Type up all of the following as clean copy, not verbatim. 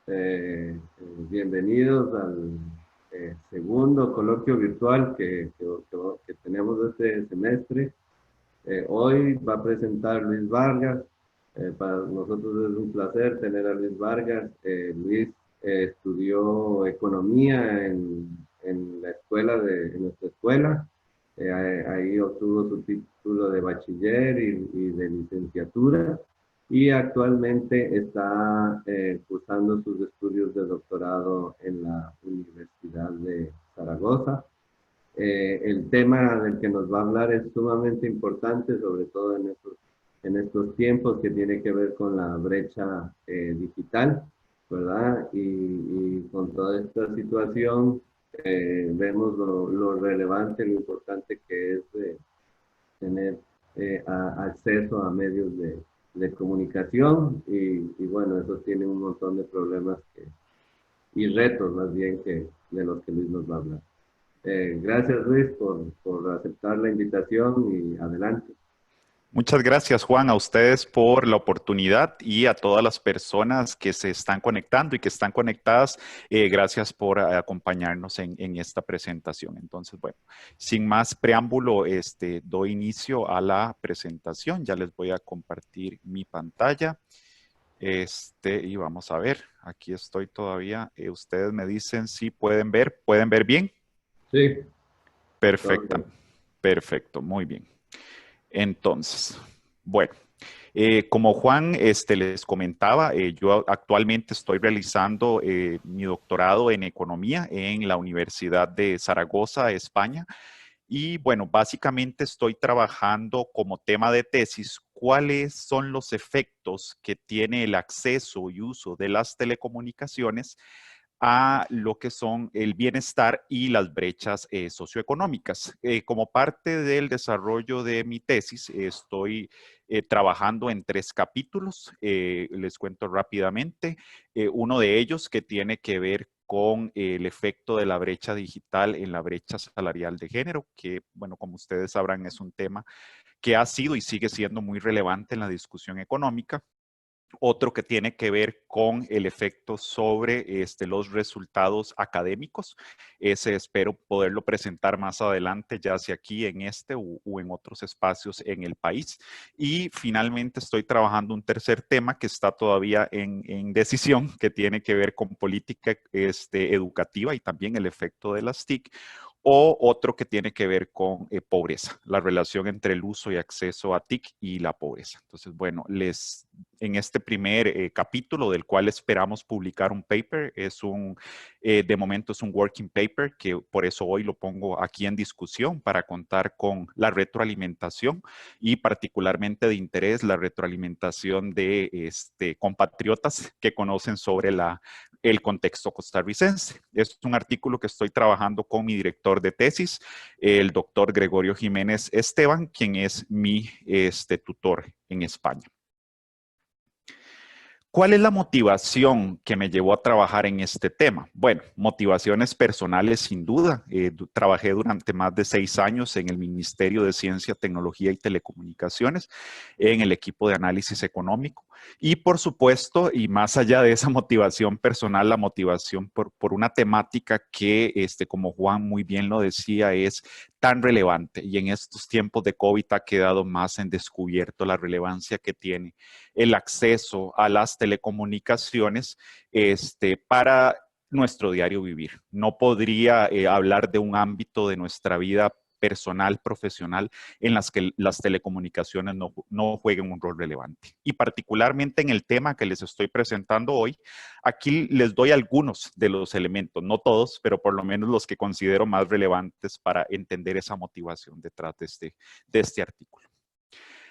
Bienvenidos al segundo coloquio virtual que tenemos este semestre. Hoy va a presentar Luis Vargas. Para nosotros es un placer tener a Luis Vargas. Luis estudió economía en la escuela en nuestra escuela. Ahí obtuvo su título de bachiller y de licenciatura y actualmente está cursando sus estudios de doctorado en la Universidad de Zaragoza. El tema del que nos va a hablar es sumamente importante, sobre todo en estos tiempos que tiene que ver con la brecha digital, ¿verdad? Y con toda esta situación vemos lo relevante, lo importante que es tener acceso a medios de comunicación y bueno, eso tiene un montón de problemas y retos más bien de los que Luis nos va a hablar. Gracias Luis por aceptar la invitación y adelante. Muchas gracias, Juan, a ustedes por la oportunidad y a todas las personas que se están conectando y que están conectadas. Gracias por acompañarnos en esta presentación. Entonces, bueno, sin más preámbulo, doy inicio a la presentación. Ya les voy a compartir mi pantalla. Y vamos a ver, aquí estoy todavía. Ustedes me dicen si pueden ver. ¿Pueden ver bien? Sí, Perfecta, ok. perfecto, muy bien. Entonces, bueno, como Juan les comentaba, yo actualmente estoy realizando mi doctorado en economía en la Universidad de Zaragoza, España. Y bueno, básicamente estoy trabajando como tema de tesis cuáles son los efectos que tiene el acceso y uso de las telecomunicaciones a lo que son el bienestar y las brechas socioeconómicas. Como parte del desarrollo de mi tesis, estoy trabajando en 3 capítulos. Les cuento rápidamente. Uno de ellos que tiene que ver con el efecto de la brecha digital en la brecha salarial de género, que, bueno, como ustedes sabrán, es un tema que ha sido y sigue siendo muy relevante en la discusión económica. Otro que tiene que ver con el efecto sobre los resultados académicos. Ese espero poderlo presentar más adelante, ya sea aquí en o en otros espacios en el país. Y finalmente estoy trabajando un tercer tema que está todavía en decisión, que tiene que ver con política educativa y también el efecto de las TIC. O otro que tiene que ver con pobreza, la relación entre el uso y acceso a TIC y la pobreza. Entonces, bueno, en este primer capítulo del cual esperamos publicar un paper, de momento es un working paper que por eso hoy lo pongo aquí en discusión para contar con la retroalimentación y particularmente de interés la retroalimentación de compatriotas que conocen sobre el contexto costarricense. Es un artículo que estoy trabajando con mi director de tesis, el doctor Gregorio Jiménez Esteban, quien es mi tutor en España. ¿Cuál es la motivación que me llevó a trabajar en este tema? Bueno, motivaciones personales sin duda. Trabajé durante más de 6 años en el Ministerio de Ciencia, Tecnología y Telecomunicaciones, en el equipo de análisis económico. Y por supuesto, y más allá de esa motivación personal, la motivación por una temática que, como Juan muy bien lo decía, es tan relevante y en estos tiempos de COVID ha quedado más en descubierto la relevancia que tiene el acceso a las telecomunicaciones para nuestro diario vivir. No podría hablar de un ámbito de nuestra vida personal, profesional, en las que las telecomunicaciones no jueguen un rol relevante. Y particularmente en el tema que les estoy presentando hoy, aquí les doy algunos de los elementos, no todos, pero por lo menos los que considero más relevantes para entender esa motivación detrás de este artículo.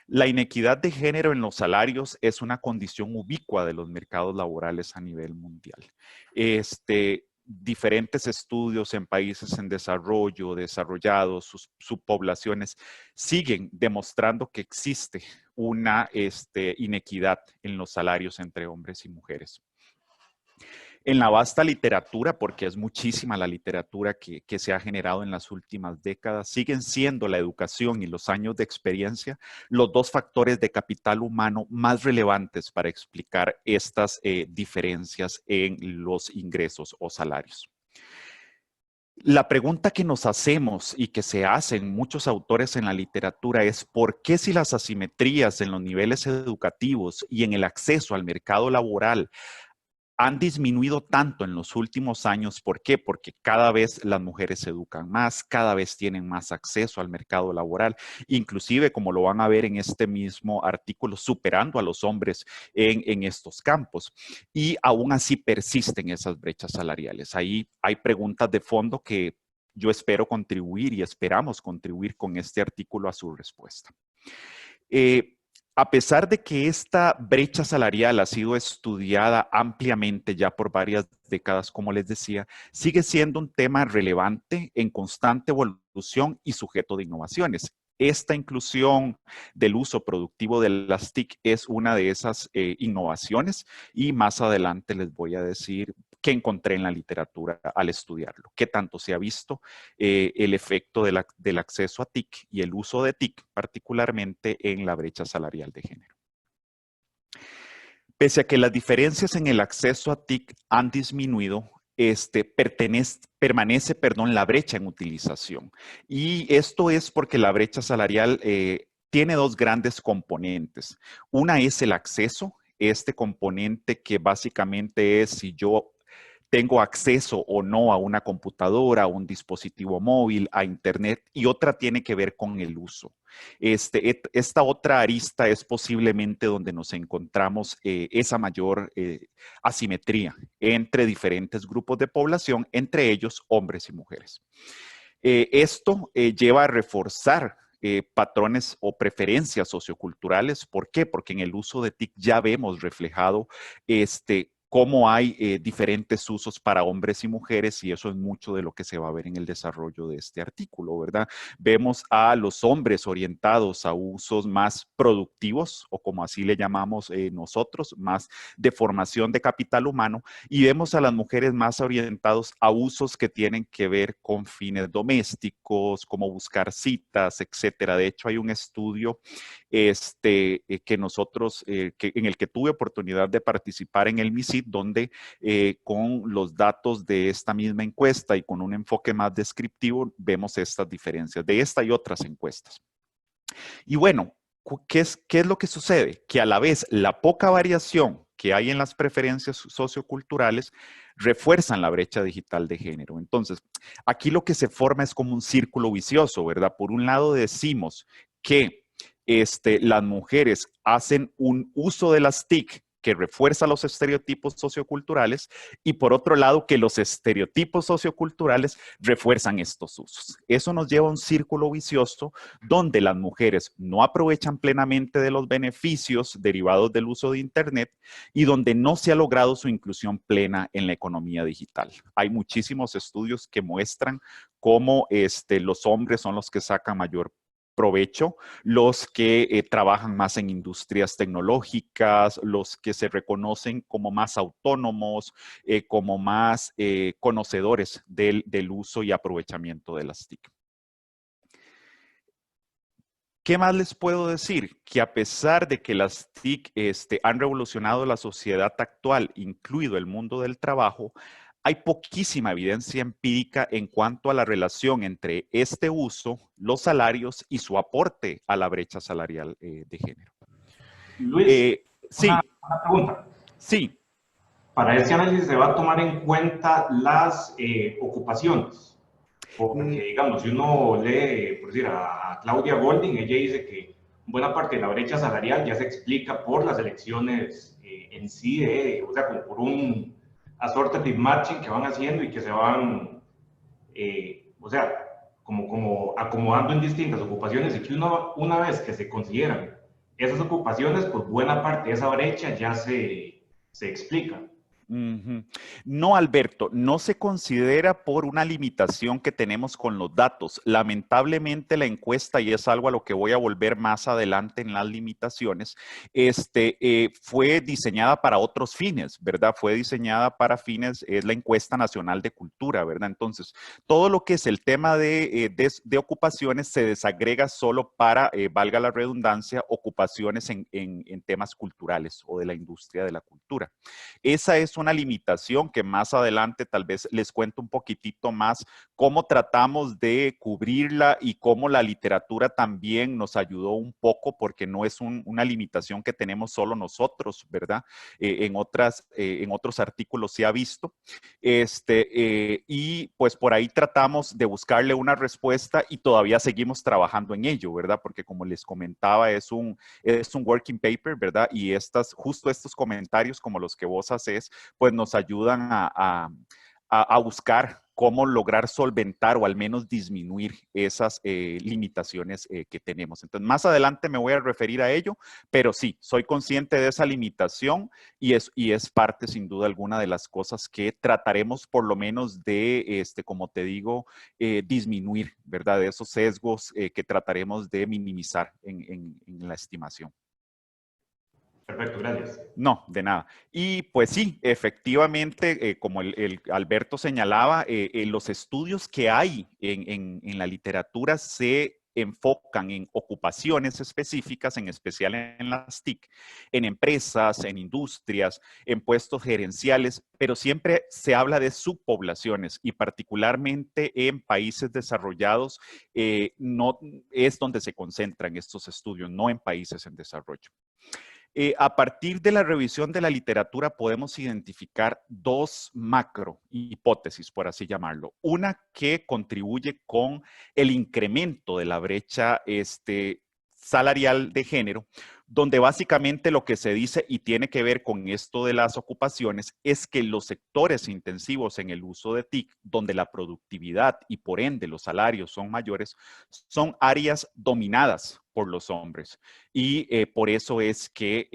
La inequidad de género en los salarios es una condición ubicua de los mercados laborales a nivel mundial. Diferentes estudios en países en desarrollo, desarrollados, sus subpoblaciones, siguen demostrando que existe una inequidad en los salarios entre hombres y mujeres. En la vasta literatura, porque es muchísima la literatura que se ha generado en las últimas décadas, siguen siendo la educación y los años de experiencia los dos factores de capital humano más relevantes para explicar estas diferencias en los ingresos o salarios. La pregunta que nos hacemos y que se hacen muchos autores en la literatura es ¿por qué si las asimetrías en los niveles educativos y en el acceso al mercado laboral han disminuido tanto en los últimos años? ¿Por qué? Porque cada vez las mujeres se educan más, cada vez tienen más acceso al mercado laboral, inclusive como lo van a ver en este mismo artículo, superando a los hombres en estos campos. Y aún así persisten esas brechas salariales. Ahí hay preguntas de fondo que yo espero contribuir y esperamos contribuir con este artículo a su respuesta. A pesar de que esta brecha salarial ha sido estudiada ampliamente ya por varias décadas, como les decía, sigue siendo un tema relevante, en constante evolución y sujeto de innovaciones. Esta inclusión del uso productivo de las TIC es una de esas innovaciones y más adelante les voy a decir qué encontré en la literatura al estudiarlo, qué tanto se ha visto el efecto del acceso a TIC y el uso de TIC, particularmente en la brecha salarial de género. Pese a que las diferencias en el acceso a TIC han disminuido, permanece la brecha en utilización. Y esto es porque la brecha salarial tiene dos grandes componentes. Una es el acceso, este componente que básicamente es si yo tengo acceso o no a una computadora, a un dispositivo móvil, a internet, y otra tiene que ver con el uso. Esta otra arista es posiblemente donde nos encontramos esa mayor asimetría entre diferentes grupos de población, entre ellos hombres y mujeres. Esto lleva a reforzar patrones o preferencias socioculturales. ¿Por qué? Porque en el uso de TIC ya vemos reflejado cómo hay diferentes usos para hombres y mujeres, y eso es mucho de lo que se va a ver en el desarrollo de este artículo, ¿verdad? Vemos a los hombres orientados a usos más productivos, o como así le llamamos nosotros, más de formación de capital humano, y vemos a las mujeres más orientados a usos que tienen que ver con fines domésticos, como buscar citas, etcétera. De hecho, hay un estudio que nosotros, en el que tuve oportunidad de participar en el MISID, donde con los datos de esta misma encuesta y con un enfoque más descriptivo, vemos estas diferencias de esta y otras encuestas. Y bueno, ¿qué es lo que sucede? Que a la vez la poca variación que hay en las preferencias socioculturales refuerzan la brecha digital de género. Entonces, aquí lo que se forma es como un círculo vicioso, ¿verdad? Por un lado decimos que las mujeres hacen un uso de las TIC que refuerza los estereotipos socioculturales, y por otro lado que los estereotipos socioculturales refuerzan estos usos. Eso nos lleva a un círculo vicioso donde las mujeres no aprovechan plenamente de los beneficios derivados del uso de Internet y donde no se ha logrado su inclusión plena en la economía digital. Hay muchísimos estudios que muestran cómo los hombres son los que sacan mayor provecho, los que trabajan más en industrias tecnológicas, los que se reconocen como más autónomos, como más conocedores del uso y aprovechamiento de las TIC. ¿Qué más les puedo decir? Que a pesar de que las TIC han revolucionado la sociedad actual, incluido el mundo del trabajo, hay poquísima evidencia empírica en cuanto a la relación entre este uso, los salarios y su aporte a la brecha salarial de género. Luis, Sí. una pregunta. Sí. Para ese análisis se va a tomar en cuenta las ocupaciones. Porque, digamos, si uno lee, por decir, a Claudia Golding, ella dice que buena parte de la brecha salarial ya se explica por las elecciones en sí, o sea, como por un assortative matching que van haciendo y que se van, o sea, como acomodando en distintas ocupaciones, y que una vez que se consideran esas ocupaciones, pues buena parte de esa brecha ya se explica. Ujú. No, Alberto, no se considera por una limitación que tenemos con los datos. Lamentablemente la encuesta, y es algo a lo que voy a volver más adelante en las limitaciones, fue diseñada para otros fines, ¿verdad? Fue diseñada para fines, es la encuesta nacional de cultura, ¿verdad? Entonces, todo lo que es el tema de ocupaciones se desagrega solo para, valga la redundancia, ocupaciones en temas culturales o de la industria de la cultura. Esa es una limitación que más adelante tal vez les cuento un poquitito más cómo tratamos de cubrirla y cómo la literatura también nos ayudó un poco porque no es una limitación que tenemos solo nosotros, ¿verdad? En otros artículos se ha visto. Y pues por ahí tratamos de buscarle una respuesta y todavía seguimos trabajando en ello, ¿verdad? Porque como les comentaba, es un working paper, ¿verdad? Y justo estos comentarios como los que vos haces, pues nos ayudan a buscar cómo lograr solventar o al menos disminuir esas limitaciones que tenemos. Entonces, más adelante me voy a referir a ello, pero sí, soy consciente de esa limitación y es parte, sin duda alguna, de las cosas que trataremos por lo menos de, como te digo, disminuir, ¿verdad? De esos sesgos que trataremos de minimizar en la estimación. Perfecto, gracias. No, de nada. Y pues sí, efectivamente, como el Alberto señalaba, los estudios que hay en la literatura se enfocan en ocupaciones específicas, en especial en las TIC, en empresas, en industrias, en puestos gerenciales, pero siempre se habla de subpoblaciones y particularmente en países desarrollados no es donde se concentran estos estudios, no en países en desarrollo. A partir de la revisión de la literatura podemos identificar dos macro hipótesis, por así llamarlo. Una que contribuye con el incremento de la brecha salarial de género, donde básicamente lo que se dice y tiene que ver con esto de las ocupaciones es que los sectores intensivos en el uso de TIC, donde la productividad y por ende los salarios son mayores, son áreas dominadas por los hombres. Y por eso es que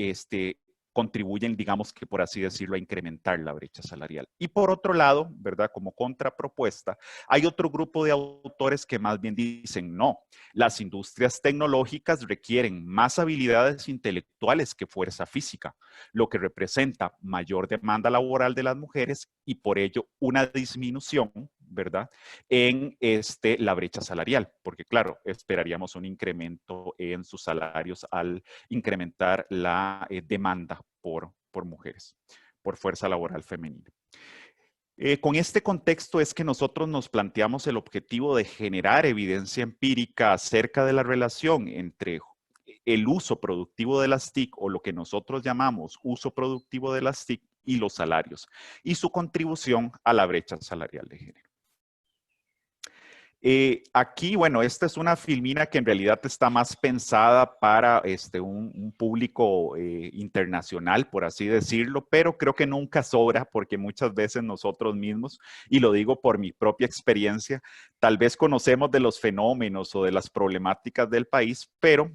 contribuyen, digamos que por así decirlo, a incrementar la brecha salarial. Y por otro lado, ¿verdad? Como contrapropuesta, hay otro grupo de autores que más bien dicen, no, las industrias tecnológicas requieren más habilidades intelectuales que fuerza física, lo que representa mayor demanda laboral de las mujeres y por ello una disminución, ¿verdad? En la brecha salarial, porque claro, esperaríamos un incremento en sus salarios al incrementar la demanda por mujeres, por fuerza laboral femenina. Con este contexto es que nosotros nos planteamos el objetivo de generar evidencia empírica acerca de la relación entre el uso productivo de las TIC o lo que nosotros llamamos uso productivo de las TIC y los salarios y su contribución a la brecha salarial de género. Aquí, bueno, esta es una filmina que en realidad está más pensada para un público internacional, por así decirlo, pero creo que nunca sobra porque muchas veces nosotros mismos, y lo digo por mi propia experiencia, tal vez conocemos de los fenómenos o de las problemáticas del país, pero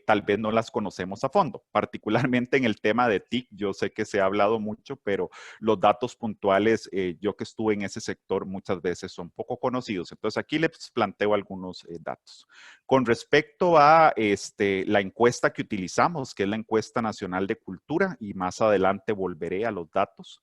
tal vez no las conocemos a fondo, particularmente en el tema de TIC. Yo sé que se ha hablado mucho, pero los datos puntuales, yo que estuve en ese sector muchas veces son poco conocidos. Entonces aquí les planteo algunos datos. Con respecto a la encuesta que utilizamos, que es la encuesta nacional de cultura, y más adelante volveré a los datos,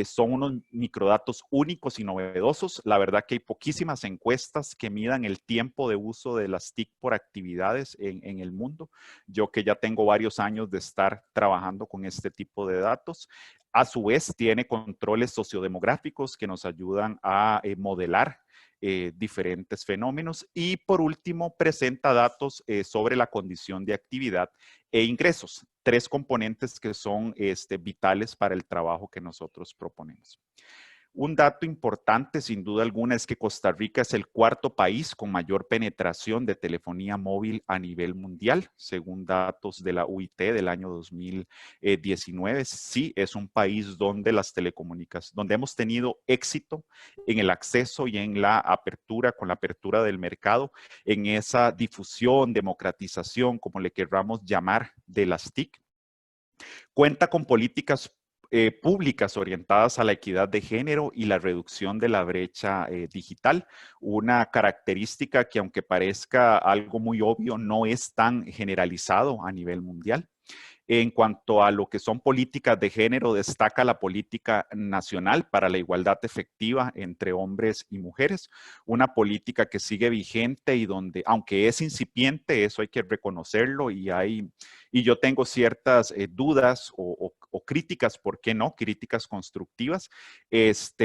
son unos microdatos únicos y novedosos. La verdad que hay poquísimas encuestas que midan el tiempo de uso de las TIC por actividades en el mundo. Yo que ya tengo varios años de estar trabajando con este tipo de datos. A su vez, tiene controles sociodemográficos que nos ayudan a modelar diferentes fenómenos. Y por último, presenta datos sobre la condición de actividad e ingresos. Tres componentes que son vitales para el trabajo que nosotros proponemos. Un dato importante, sin duda alguna, es que Costa Rica es el cuarto país con mayor penetración de telefonía móvil a nivel mundial, según datos de la UIT del año 2019. Sí, es un país donde las telecomunicaciones, donde hemos tenido éxito en el acceso y en la apertura, con la apertura del mercado, en esa difusión, democratización, como le querramos llamar, de las TIC. Cuenta con políticas públicas orientadas a la equidad de género y la reducción de la brecha digital, una característica que aunque parezca algo muy obvio, no es tan generalizado a nivel mundial. En cuanto a lo que son políticas de género, destaca la política nacional para la igualdad efectiva entre hombres y mujeres, una política que sigue vigente y donde, aunque es incipiente, eso hay que reconocerlo y yo tengo ciertas dudas o críticas, ¿por qué no? Críticas constructivas. Es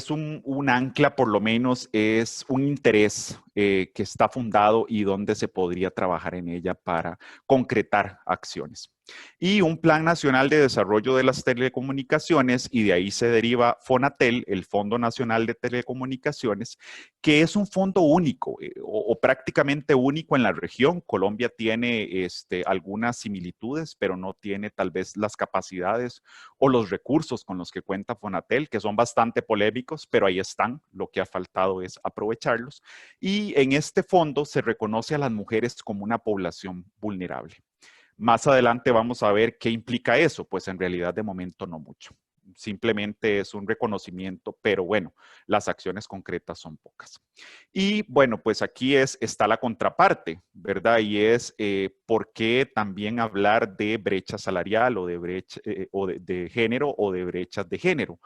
un ancla, por lo menos, es un interés que está fundado y donde se podría trabajar en ella para concretar acciones. Y un Plan Nacional de Desarrollo de las Telecomunicaciones, y de ahí se deriva FONATEL, el Fondo Nacional de Telecomunicaciones, que es un fondo único o prácticamente único en la región. Colombia tiene algunas similitudes, pero no tiene tal vez las capacidades o los recursos con los que cuenta FONATEL, que son bastante polémicos, pero ahí están. Lo que ha faltado es aprovecharlos. Y en este fondo se reconoce a las mujeres como una población vulnerable. Más adelante vamos a ver qué implica eso, pues en realidad de momento no mucho. Simplemente es un reconocimiento, pero bueno, las acciones concretas son pocas. Y bueno, pues aquí está la contraparte, ¿verdad? Y es por qué también hablar de brecha salarial o de brecha o de género o de brechas de género.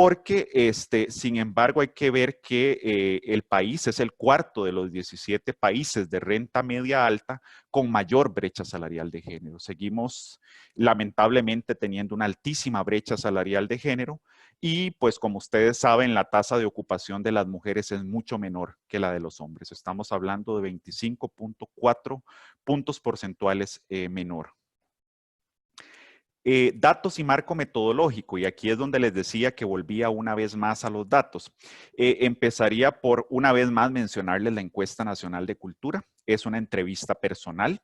Porque, sin embargo, hay que ver que el país es el cuarto de los 17 países de renta media alta con mayor brecha salarial de género. Seguimos, lamentablemente, teniendo una altísima brecha salarial de género y, pues, como ustedes saben, la tasa de ocupación de las mujeres es mucho menor que la de los hombres. Estamos hablando de 25.4 puntos porcentuales menor. Datos y marco metodológico, y aquí es donde les decía que volvía una vez más a los datos. Empezaría por una vez más mencionarles la encuesta nacional de cultura. Es una entrevista personal.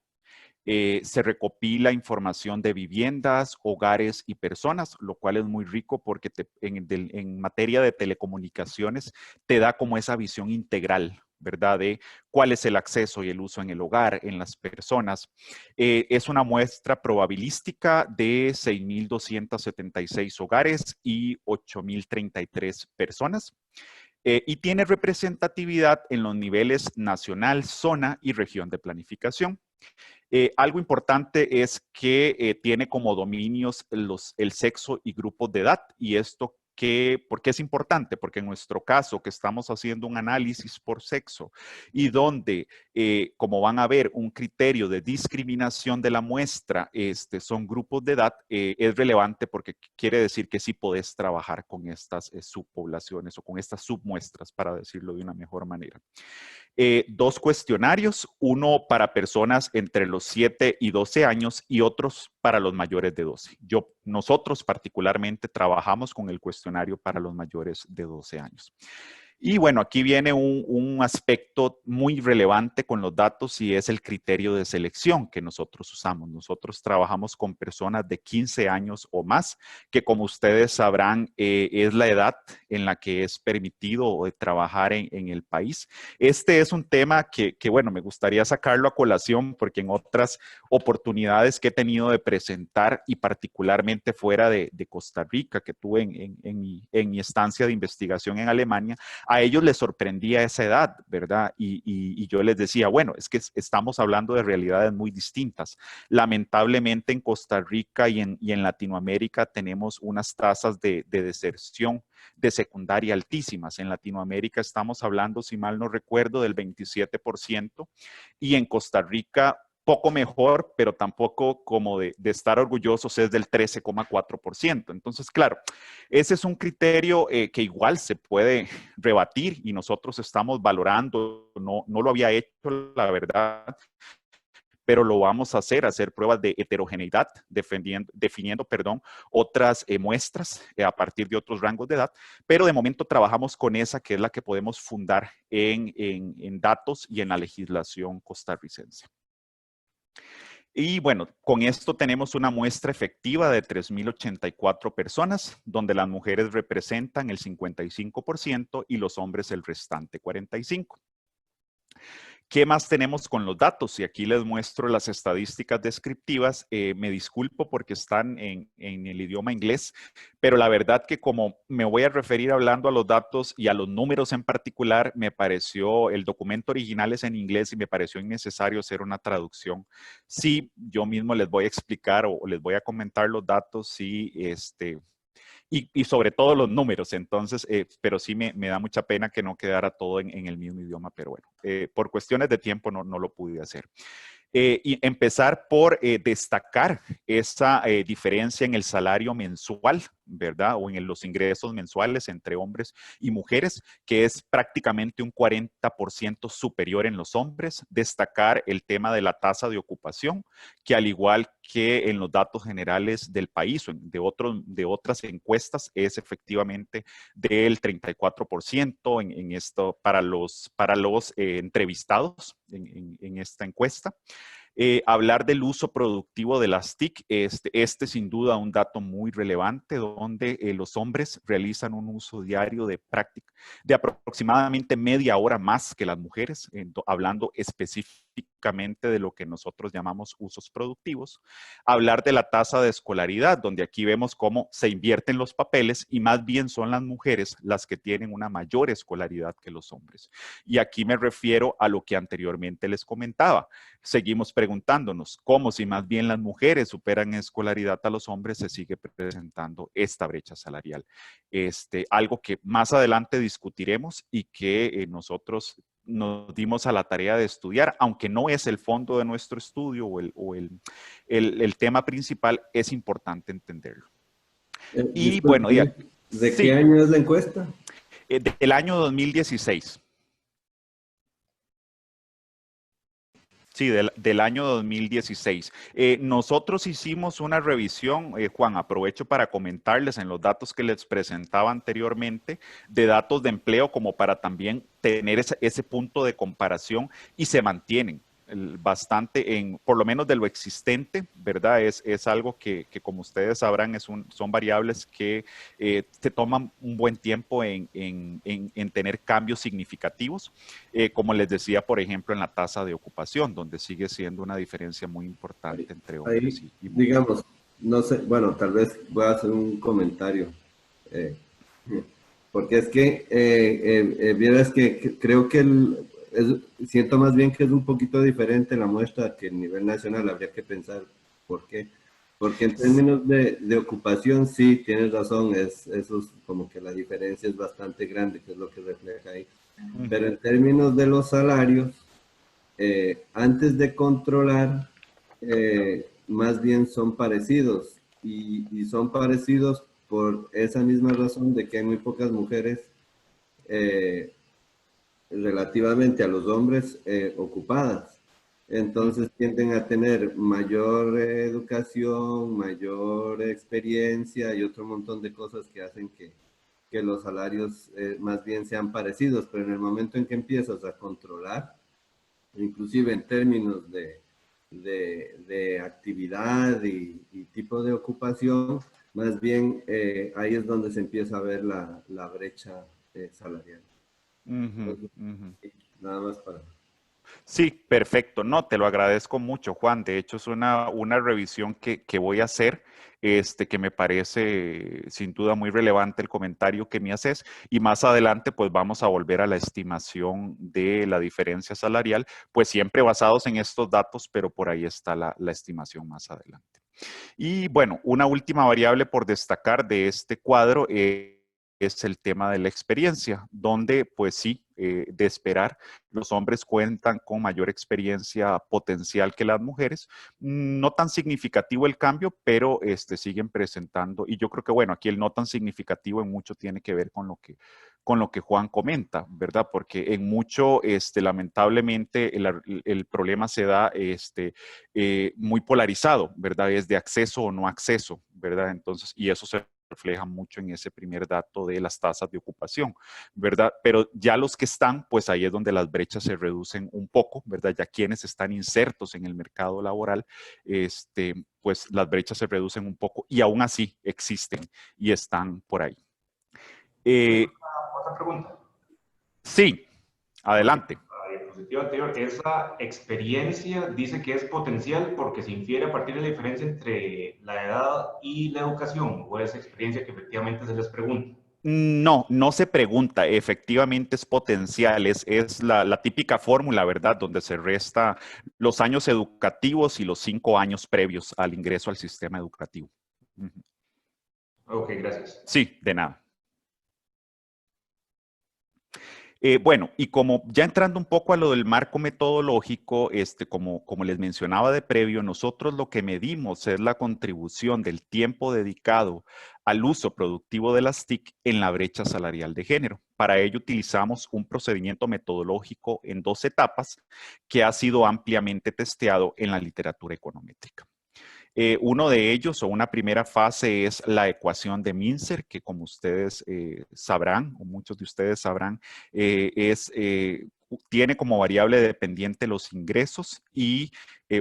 Se recopila información de viviendas, hogares y personas, lo cual es muy rico porque en materia de telecomunicaciones te da como esa visión integral, ¿verdad? De cuál es el acceso y el uso en el hogar, en las personas. Es una muestra probabilística de 6.276 hogares y 8.033 personas. Y tiene representatividad en los niveles nacional, zona y región de planificación. Algo importante es que tiene como dominios el sexo y grupos de edad. Y esto, ¿por qué es importante? Porque en nuestro caso, que estamos haciendo un análisis por sexo y donde, como van a ver, un criterio de discriminación de la muestra son grupos de edad, es relevante porque quiere decir que sí podés trabajar con estas subpoblaciones o con estas submuestras, para decirlo de una mejor manera. 2 cuestionarios, uno para personas entre los 7 y 12 años y otros para los mayores de 12. Nosotros particularmente trabajamos con el cuestionario para los mayores de 12 años. Y bueno, aquí viene un aspecto muy relevante con los datos y es el criterio de selección que nosotros usamos. Nosotros trabajamos con personas de 15 años o más, que como ustedes sabrán es la edad en la que es permitido trabajar en el país. Este es un tema que, bueno, me gustaría sacarlo a colación porque en otras oportunidades que he tenido de presentar y particularmente fuera de Costa Rica, que tuve en mi estancia de investigación en Alemania, a ellos les sorprendía esa edad, ¿verdad? Y yo les decía, bueno, es que estamos hablando de realidades muy distintas. Lamentablemente en Costa Rica y en Latinoamérica tenemos unas tasas de deserción de secundaria altísimas. En Latinoamérica estamos hablando, si mal no recuerdo, del 27% y en Costa Rica poco mejor, pero tampoco como de estar orgullosos, es del 13,4%. Entonces, claro, ese es un criterio que igual se puede rebatir y nosotros estamos valorando, no lo había hecho, la verdad, pero lo vamos a hacer pruebas de heterogeneidad, definiendo otras muestras a partir de otros rangos de edad, pero de momento trabajamos con esa que es la que podemos fundar en datos y en la legislación costarricense. Y bueno, con esto tenemos una muestra efectiva de 3.084 personas, donde las mujeres representan el 55% y los hombres el restante 45%. ¿Qué más tenemos con los datos? Y aquí les muestro las estadísticas descriptivas. Me disculpo porque están en el idioma inglés, pero la verdad que como me voy a referir hablando a los datos y a los números en particular, me pareció, el documento original es en inglés y me pareció innecesario hacer una traducción. Sí, yo mismo les voy a explicar o les voy a comentar los datos, sí, y sobre todo los números, entonces, pero sí me da mucha pena que no quedara todo en el mismo idioma, pero bueno, por cuestiones de tiempo no lo pude hacer. Y empezar por destacar esa diferencia en el salario mensual, ¿verdad? O en los ingresos mensuales entre hombres y mujeres, que es prácticamente un 40% superior en los hombres. Destacar el tema de la tasa de ocupación, que al igual que en los datos generales del país o de otras encuestas, es efectivamente del 34% en esto para los entrevistados en esta encuesta. Hablar del uso productivo de las TIC, este sin duda un dato muy relevante, donde los hombres realizan un uso diario de aproximadamente media hora más que las mujeres, hablando específicamente de lo que nosotros llamamos usos productivos. Hablar de la tasa de escolaridad, donde aquí vemos cómo se invierten los papeles y más bien son las mujeres las que tienen una mayor escolaridad que los hombres. Y aquí me refiero a lo que anteriormente les comentaba. Seguimos preguntándonos cómo si más bien las mujeres superan en escolaridad a los hombres, se sigue presentando esta brecha salarial. Algo que más adelante discutiremos y que nosotros nos dimos a la tarea de estudiar, aunque no es el fondo de nuestro estudio o el tema principal, es importante entenderlo. Y bueno, ¿de qué año es la encuesta? Del año 2016. Sí, del año 2016. Nosotros hicimos una revisión, Juan, aprovecho para comentarles en los datos que les presentaba anteriormente, de datos de empleo como para también tener ese punto de comparación y se mantienen bastante por lo menos de lo existente, ¿verdad? Es algo que como ustedes sabrán, son variables que te toman un buen tiempo en tener cambios significativos. Como les decía, por ejemplo, en la tasa de ocupación, donde sigue siendo una diferencia muy importante entre hombres y mujeres. Digamos, no sé, bueno, tal vez voy a hacer un comentario, porque es que, vieras que creo que siento más bien que es un poquito diferente la muestra que a nivel nacional, habría que pensar por qué. Porque en términos de ocupación, sí, tienes razón, eso es como que la diferencia es bastante grande, que es lo que refleja ahí. Pero en términos de los salarios, antes de controlar, más bien son parecidos y son parecidos por esa misma razón de que hay muy pocas mujeres relativamente a los hombres ocupadas. Entonces tienden a tener mayor educación, mayor experiencia y otro montón de cosas que hacen que los salarios más bien sean parecidos, pero en el momento en que empiezas a controlar, inclusive en términos de actividad y tipo de ocupación, más bien ahí es donde se empieza a ver la brecha salarial. Entonces, nada más para... Sí, perfecto. No, te lo agradezco mucho, Juan. De hecho, es una revisión que voy a hacer, que me parece sin duda muy relevante el comentario que me haces. Y más adelante, pues vamos a volver a la estimación de la diferencia salarial, pues siempre basados en estos datos, pero por ahí está la estimación más adelante. Y bueno, una última variable por destacar de este cuadro es el tema de la experiencia, donde pues sí, de esperar, los hombres cuentan con mayor experiencia potencial que las mujeres. No tan significativo el cambio, pero siguen presentando, y yo creo que bueno, aquí el no tan significativo en mucho tiene que ver con lo que Juan comenta, ¿verdad? Porque en mucho, lamentablemente, el problema se da muy polarizado, ¿verdad? Es de acceso o no acceso, ¿verdad? Entonces, y eso se refleja mucho en ese primer dato de las tasas de ocupación, ¿verdad? Pero ya los que están, pues ahí es donde las brechas se reducen un poco, ¿verdad? Ya quienes están insertos en el mercado laboral, pues las brechas se reducen un poco y aún así existen y están por ahí. ¿Otra pregunta? Sí, adelante. diapositiva anterior, esa experiencia dice que es potencial porque se infiere a partir de la diferencia entre la edad y la educación, o esa experiencia que efectivamente se les pregunta. No, no se pregunta, efectivamente es potencial, es la típica fórmula, ¿verdad? Donde se resta los años educativos y los 5 años previos al ingreso al sistema educativo. Ok, gracias. Sí, de nada. Bueno, y como ya entrando un poco a lo del marco metodológico, como les mencionaba de previo, nosotros lo que medimos es la contribución del tiempo dedicado al uso productivo de las TIC en la brecha salarial de género. Para ello utilizamos un procedimiento metodológico en 2 etapas que ha sido ampliamente testeado en la literatura econométrica. Uno de ellos, o una primera fase, es la ecuación de Mincer, que como ustedes sabrán, o muchos de ustedes sabrán, tiene como variable dependiente los ingresos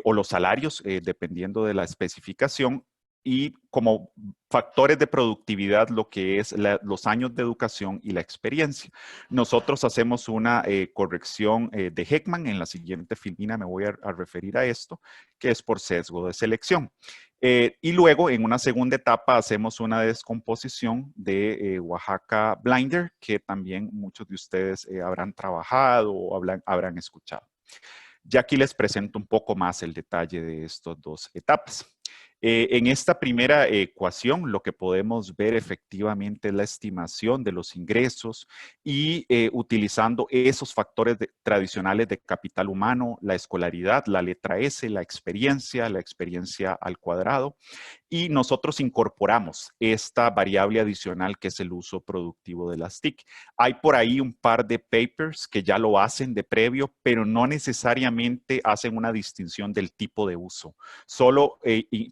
o los salarios, dependiendo de la especificación, y como factores de productividad lo que es los años de educación y la experiencia. Nosotros hacemos una corrección de Heckman. En la siguiente filmina me voy a referir a esto, que es por sesgo de selección. Y luego, en una segunda etapa, hacemos una descomposición de Oaxaca Blinder, que también muchos de ustedes habrán trabajado o habrán escuchado. Ya aquí les presento un poco más el detalle de estas 2 etapas. En esta primera ecuación, lo que podemos ver efectivamente es la estimación de los ingresos y utilizando esos factores tradicionales de capital humano, la escolaridad, la letra S, la experiencia al cuadrado, y nosotros incorporamos esta variable adicional que es el uso productivo de las TIC. Hay por ahí un par de papers que ya lo hacen de previo, pero no necesariamente hacen una distinción del tipo de uso. Solo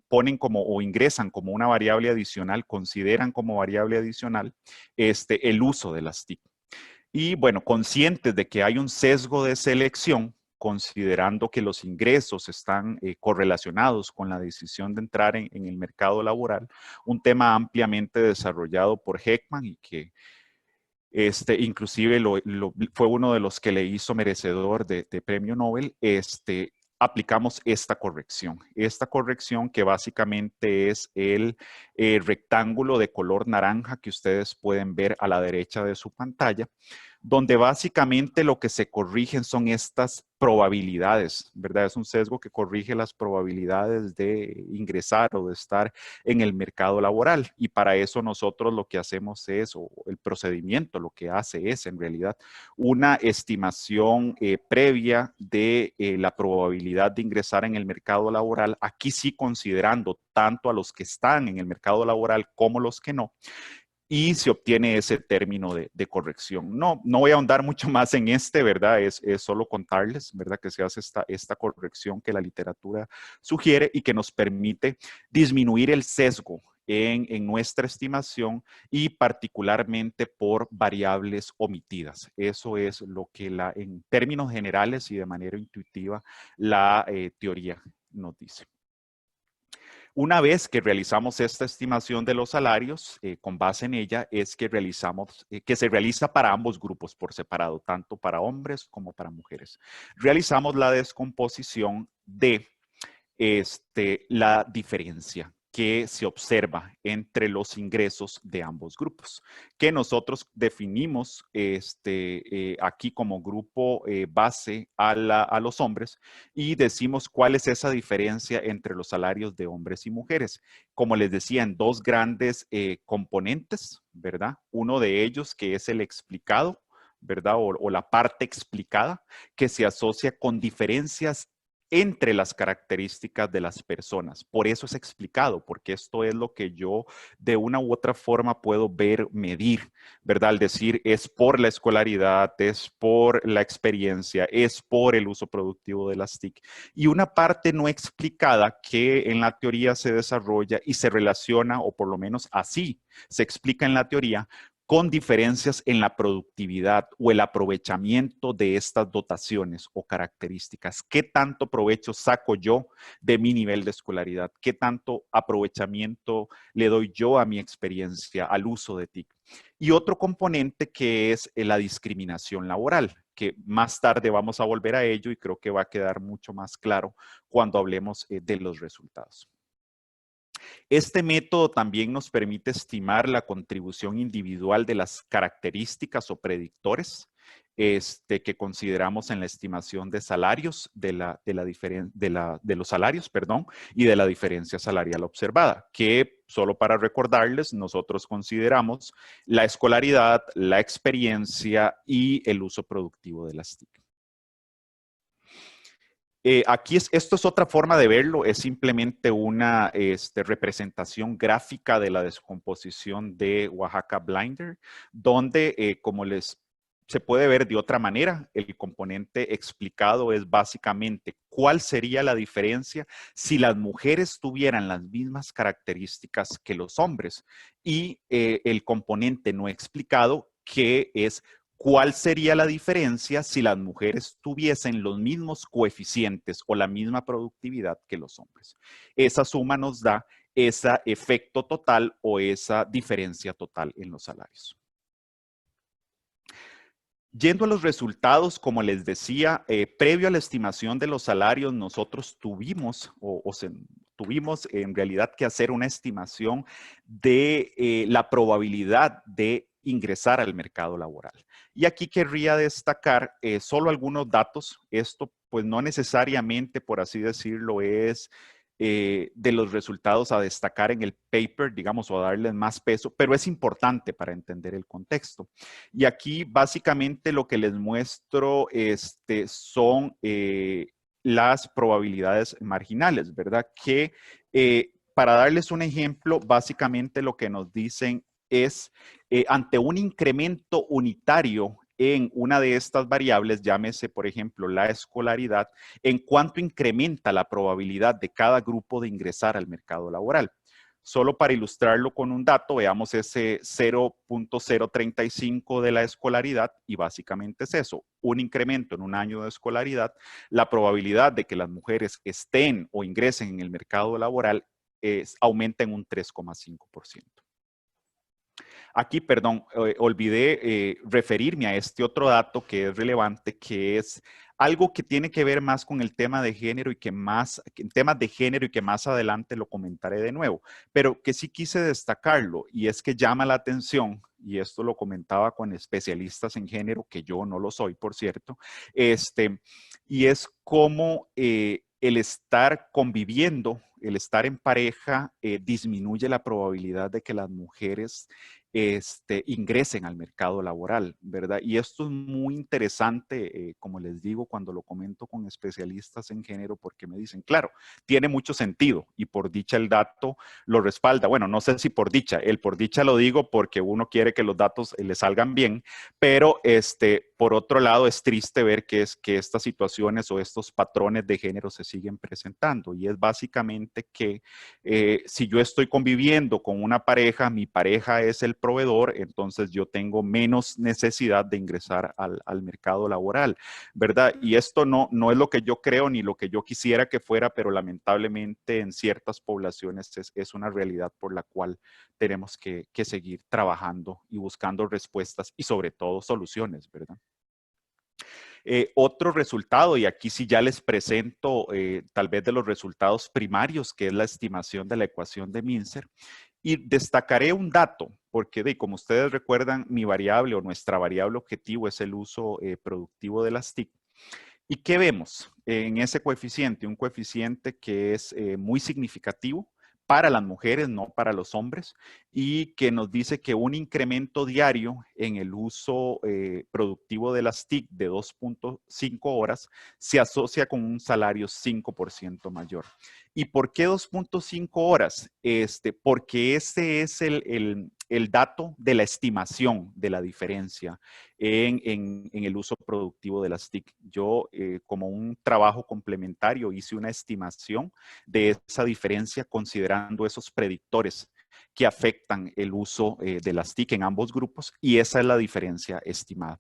ponen o ingresan como una variable adicional, consideran como variable adicional el uso de las TIC. Y bueno, conscientes de que hay un sesgo de selección, considerando que los ingresos están correlacionados con la decisión de entrar en el mercado laboral, un tema ampliamente desarrollado por Heckman y que inclusive fue uno de los que le hizo merecedor de premio Nobel, aplicamos esta corrección. Esta corrección que básicamente es el rectángulo de color naranja que ustedes pueden ver a la derecha de su pantalla, donde básicamente lo que se corrigen son estas probabilidades, ¿verdad? Es un sesgo que corrige las probabilidades de ingresar o de estar en el mercado laboral. Y para eso nosotros lo que hacemos es, o el procedimiento lo que hace es en realidad una estimación previa de la probabilidad de ingresar en el mercado laboral, aquí sí considerando tanto a los que están en el mercado laboral como los que no, y se obtiene ese término de corrección. No voy a ahondar mucho más en ¿verdad? Es solo contarles, ¿verdad? Que se hace esta corrección que la literatura sugiere y que nos permite disminuir el sesgo en nuestra estimación y particularmente por variables omitidas. Eso es lo que en términos generales y de manera intuitiva la teoría nos dice. Una vez que realizamos esta estimación de los salarios, con base en ella es que que se realiza para ambos grupos por separado, tanto para hombres como para mujeres. Realizamos la descomposición de la diferencia que se observa entre los ingresos de ambos grupos, que nosotros definimos aquí como grupo base a los hombres y decimos cuál es esa diferencia entre los salarios de hombres y mujeres. Como les decía, en 2 grandes componentes, ¿verdad? Uno de ellos que es el explicado, ¿verdad? O la parte explicada que se asocia con diferencias entre las características de las personas. Por eso es explicado, porque esto es lo que yo de una u otra forma puedo ver, medir, ¿verdad? Al decir, es por la escolaridad, es por la experiencia, es por el uso productivo de las TIC. Y una parte no explicada que en la teoría se desarrolla y se relaciona, o por lo menos así se explica en la teoría, con diferencias en la productividad o el aprovechamiento de estas dotaciones o características. ¿Qué tanto provecho saco yo de mi nivel de escolaridad? ¿Qué tanto aprovechamiento le doy yo a mi experiencia, al uso de TIC? Y otro componente que es la discriminación laboral, que más tarde vamos a volver a ello y creo que va a quedar mucho más claro cuando hablemos de los resultados. Este método también nos permite estimar la contribución individual de las características o predictores que consideramos en la estimación de salarios, de los salarios, perdón, y de la diferencia salarial observada, que solo para recordarles, nosotros consideramos la escolaridad, la experiencia y el uso productivo de las TIC. Esto es otra forma de verlo, es simplemente una representación gráfica de la descomposición de Oaxaca Blinder, donde, como se puede ver de otra manera, el componente explicado es básicamente cuál sería la diferencia si las mujeres tuvieran las mismas características que los hombres, y el componente no explicado, que es ¿cuál sería la diferencia si las mujeres tuviesen los mismos coeficientes o la misma productividad que los hombres? Esa suma nos da ese efecto total o esa diferencia total en los salarios. Yendo a los resultados, como les decía, previo a la estimación de los salarios, nosotros tuvimos en realidad que hacer una estimación de la probabilidad de ingresar al mercado laboral. Y aquí querría destacar solo algunos datos. Esto pues no necesariamente, por así decirlo, es de los resultados a destacar en el paper, digamos, o a darles más peso, pero es importante para entender el contexto. Y aquí básicamente lo que les muestro son las probabilidades marginales, ¿verdad? Que para darles un ejemplo, básicamente lo que nos dicen es ante un incremento unitario en una de estas variables, llámese por ejemplo la escolaridad, en cuánto incrementa la probabilidad de cada grupo de ingresar al mercado laboral. Solo para ilustrarlo con un dato, veamos ese 0.035 de la escolaridad y básicamente es eso, un incremento en un año de escolaridad, la probabilidad de que las mujeres estén o ingresen en el mercado laboral aumenta en un 3,5%. Aquí, perdón, olvidé referirme a este otro dato que es relevante, que es algo que tiene que ver más con el tema de género y que más adelante lo comentaré de nuevo, pero que sí quise destacarlo y es que llama la atención, y esto lo comentaba con especialistas en género, que yo no lo soy, por cierto, y es cómo el estar conviviendo, el estar en pareja, disminuye la probabilidad de que las mujeres ingresen al mercado laboral, ¿verdad? Y esto es muy interesante, como les digo, cuando lo comento con especialistas en género, porque me dicen, claro, tiene mucho sentido y por dicha el dato lo respalda. Bueno, no sé si por dicha, por dicha lo digo porque uno quiere que los datos le salgan bien, pero por otro lado es triste ver que estas situaciones o estos patrones de género se siguen presentando y es básicamente que si yo estoy conviviendo con una pareja, mi pareja es el proveedor, entonces yo tengo menos necesidad de ingresar al mercado laboral, ¿verdad? Y esto no es lo que yo creo ni lo que yo quisiera que fuera, pero lamentablemente en ciertas poblaciones es una realidad por la cual tenemos que seguir trabajando y buscando respuestas y sobre todo soluciones, ¿verdad? Otro resultado, y aquí sí ya les presento tal vez de los resultados primarios, que es la estimación de la ecuación de Mincer. Y destacaré un dato, porque como ustedes recuerdan, mi variable o nuestra variable objetivo es el uso productivo de las TIC. ¿Y qué vemos en ese coeficiente? Un coeficiente que es muy significativo para las mujeres, no para los hombres, y que nos dice que un incremento diario en el uso productivo de las TIC de 2.5 horas se asocia con un salario 5% mayor. ¿Y por qué 2.5 horas? Porque ese es el dato de la estimación de la diferencia en el uso productivo de las TIC. Yo, como un trabajo complementario, hice una estimación de esa diferencia considerando esos predictores que afectan el uso de las TIC en ambos grupos y esa es la diferencia estimada.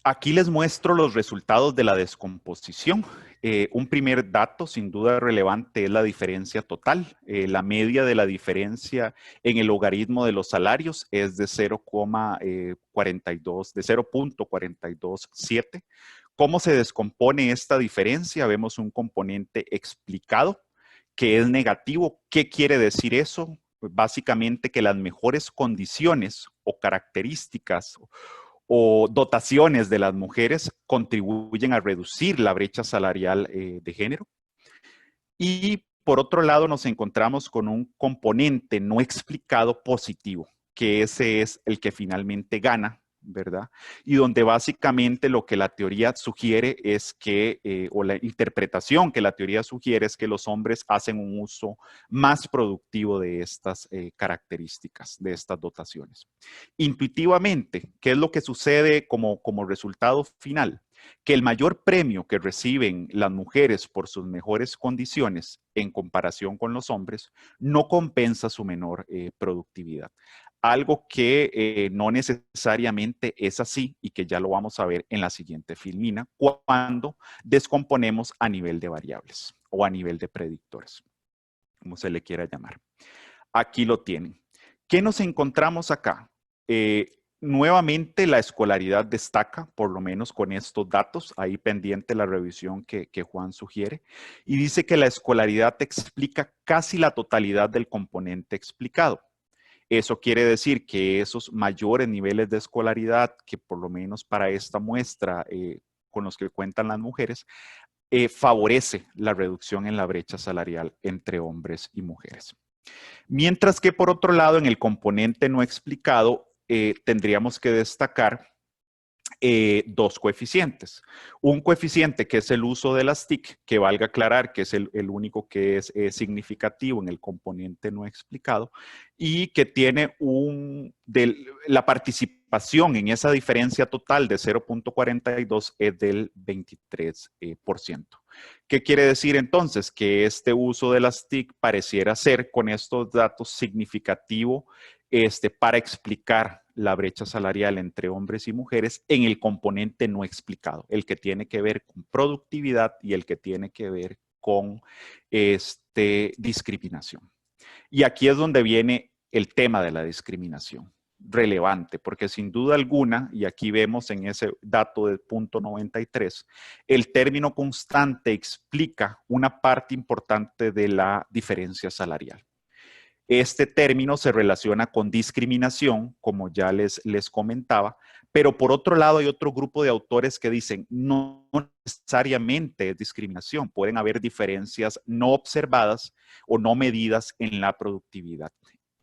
Aquí les muestro los resultados de la descomposición. Un primer dato, sin duda relevante, es la diferencia total. La media de la diferencia en el logaritmo de los salarios es de 0,42, de 0,427. ¿Cómo se descompone esta diferencia? Vemos un componente explicado que es negativo. ¿Qué quiere decir eso? Pues básicamente que las mejores condiciones o características o dotaciones de las mujeres contribuyen a reducir la brecha salarial de género. Y por otro lado nos encontramos con un componente no explicado positivo, que ese es el que finalmente gana, ¿verdad? Y donde básicamente lo que la teoría sugiere es que, o la interpretación que la teoría sugiere es que los hombres hacen un uso más productivo de estas características, de estas dotaciones. Intuitivamente, ¿qué es lo que sucede como resultado final? Que el mayor premio que reciben las mujeres por sus mejores condiciones en comparación con los hombres no compensa su menor productividad. Algo que no necesariamente es así y que ya lo vamos a ver en la siguiente filmina cuando descomponemos a nivel de variables o a nivel de predictores, como se le quiera llamar. Aquí lo tienen. ¿Qué nos encontramos acá? Nuevamente la escolaridad destaca, por lo menos con estos datos, ahí pendiente la revisión que Juan sugiere, y dice que la escolaridad explica casi la totalidad del componente explicado. Eso quiere decir que esos mayores niveles de escolaridad, que por lo menos para esta muestra con los que cuentan las mujeres, favorece la reducción en la brecha salarial entre hombres y mujeres. Mientras que por otro lado, en el componente no explicado, tendríamos que destacar dos coeficientes. Un coeficiente que es el uso de las TIC, que valga aclarar que es el único que es significativo en el componente no explicado, y que tiene la participación en esa diferencia total de 0,42 es del 23%. ¿Qué quiere decir entonces? Que este uso de las TIC pareciera ser con estos datos significativo para explicar la brecha salarial entre hombres y mujeres en el componente no explicado, el que tiene que ver con productividad y el que tiene que ver con discriminación. Y aquí es donde viene el tema de la discriminación, relevante, porque sin duda alguna, y aquí vemos en ese dato del punto 93, el término constante explica una parte importante de la diferencia salarial. Este término se relaciona con discriminación, como ya les comentaba, pero por otro lado hay otro grupo de autores que dicen no necesariamente es discriminación, pueden haber diferencias no observadas o no medidas en la productividad.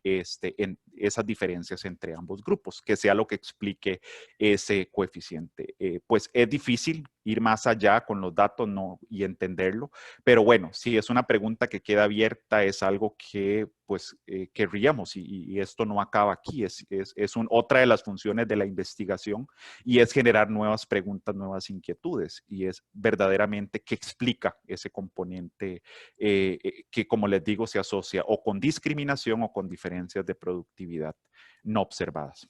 En esas diferencias entre ambos grupos, que sea lo que explique ese coeficiente. Pues es difícil ir más allá con los datos y entenderlo, pero bueno, si es una pregunta que queda abierta, es algo que pues querríamos y esto no acaba aquí, es otra de las funciones de la investigación y es generar nuevas preguntas, nuevas inquietudes y es verdaderamente qué explica ese componente que como les digo se asocia o con discriminación o con diferencias de productividad no observadas.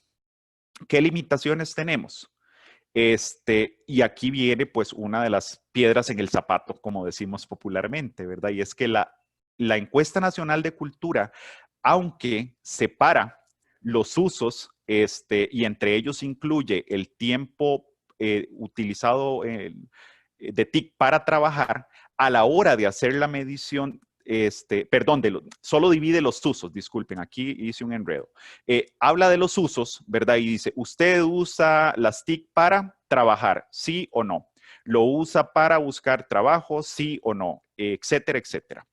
¿Qué limitaciones tenemos? Y aquí viene pues una de las piedras en el zapato, como decimos popularmente, ¿verdad? Y es que la encuesta nacional de cultura, aunque separa los usos y entre ellos incluye el tiempo utilizado de TIC para trabajar, a la hora de hacer la medición, solo divide los usos, disculpen, aquí hice un enredo. Habla de los usos, ¿verdad? Y dice, ¿usted usa las TIC para trabajar, sí o no? ¿Lo usa para buscar trabajo, sí o no? Etcétera, etcétera.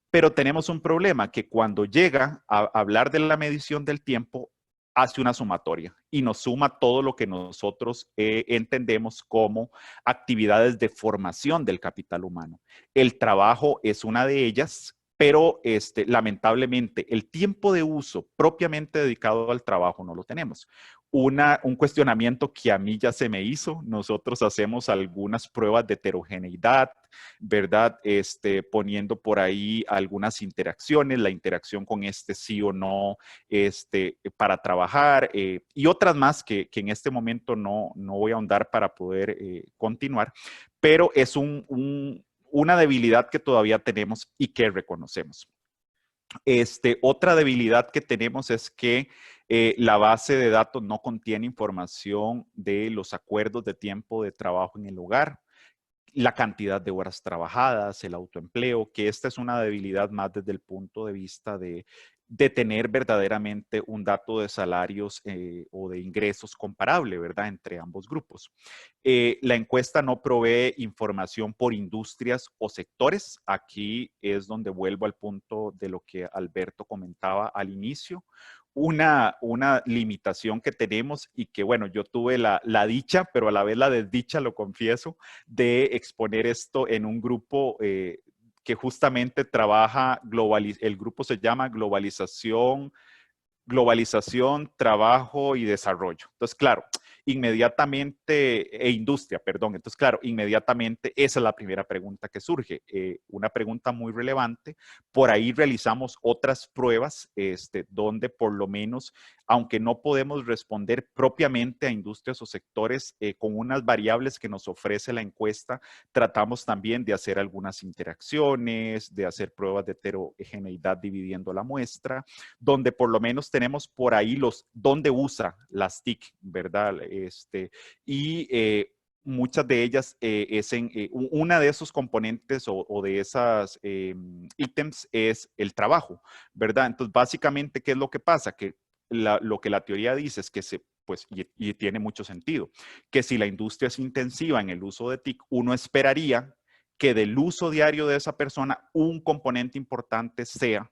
Pero tenemos un problema, que cuando llega a hablar de la medición del tiempo, hace una sumatoria y nos suma todo lo que nosotros entendemos como actividades de formación del capital humano. El trabajo es una de ellas, pero lamentablemente el tiempo de uso propiamente dedicado al trabajo no lo tenemos. Un cuestionamiento que a mí ya se me hizo, nosotros hacemos algunas pruebas de heterogeneidad, ¿verdad? Poniendo por ahí algunas interacciones, la interacción con sí o no, para trabajar y otras más que en este momento no voy a ahondar para poder continuar, pero es una debilidad que todavía tenemos y que reconocemos. Otra debilidad que tenemos es que la base de datos no contiene información de los acuerdos de tiempo de trabajo en el hogar, la cantidad de horas trabajadas, el autoempleo, que esta es una debilidad más desde el punto de vista de tener verdaderamente un dato de salarios o de ingresos comparable, ¿verdad?, entre ambos grupos. La encuesta no provee información por industrias o sectores. Aquí es donde vuelvo al punto de lo que Alberto comentaba al inicio. Una limitación que tenemos y que, bueno, yo tuve la dicha, pero a la vez la desdicha, lo confieso, de exponer esto en un grupo que justamente trabaja, el grupo se llama Globalización, Trabajo y Desarrollo. Entonces, claro, industria, perdón. Entonces, claro, inmediatamente esa es la primera pregunta que surge. Una pregunta muy relevante. Por ahí realizamos otras pruebas donde por lo menos, aunque no podemos responder propiamente a industrias o sectores con unas variables que nos ofrece la encuesta, tratamos también de hacer algunas interacciones, de hacer pruebas de heterogeneidad dividiendo la muestra, donde por lo menos tenemos por ahí donde usa las TIC, ¿verdad? Muchas de ellas una de esos componentes o de esas ítems es el trabajo, ¿verdad? Entonces, básicamente, ¿qué es lo que pasa? Que lo que la teoría dice es que y tiene mucho sentido, que si la industria es intensiva en el uso de TIC, uno esperaría que del uso diario de esa persona, un componente importante sea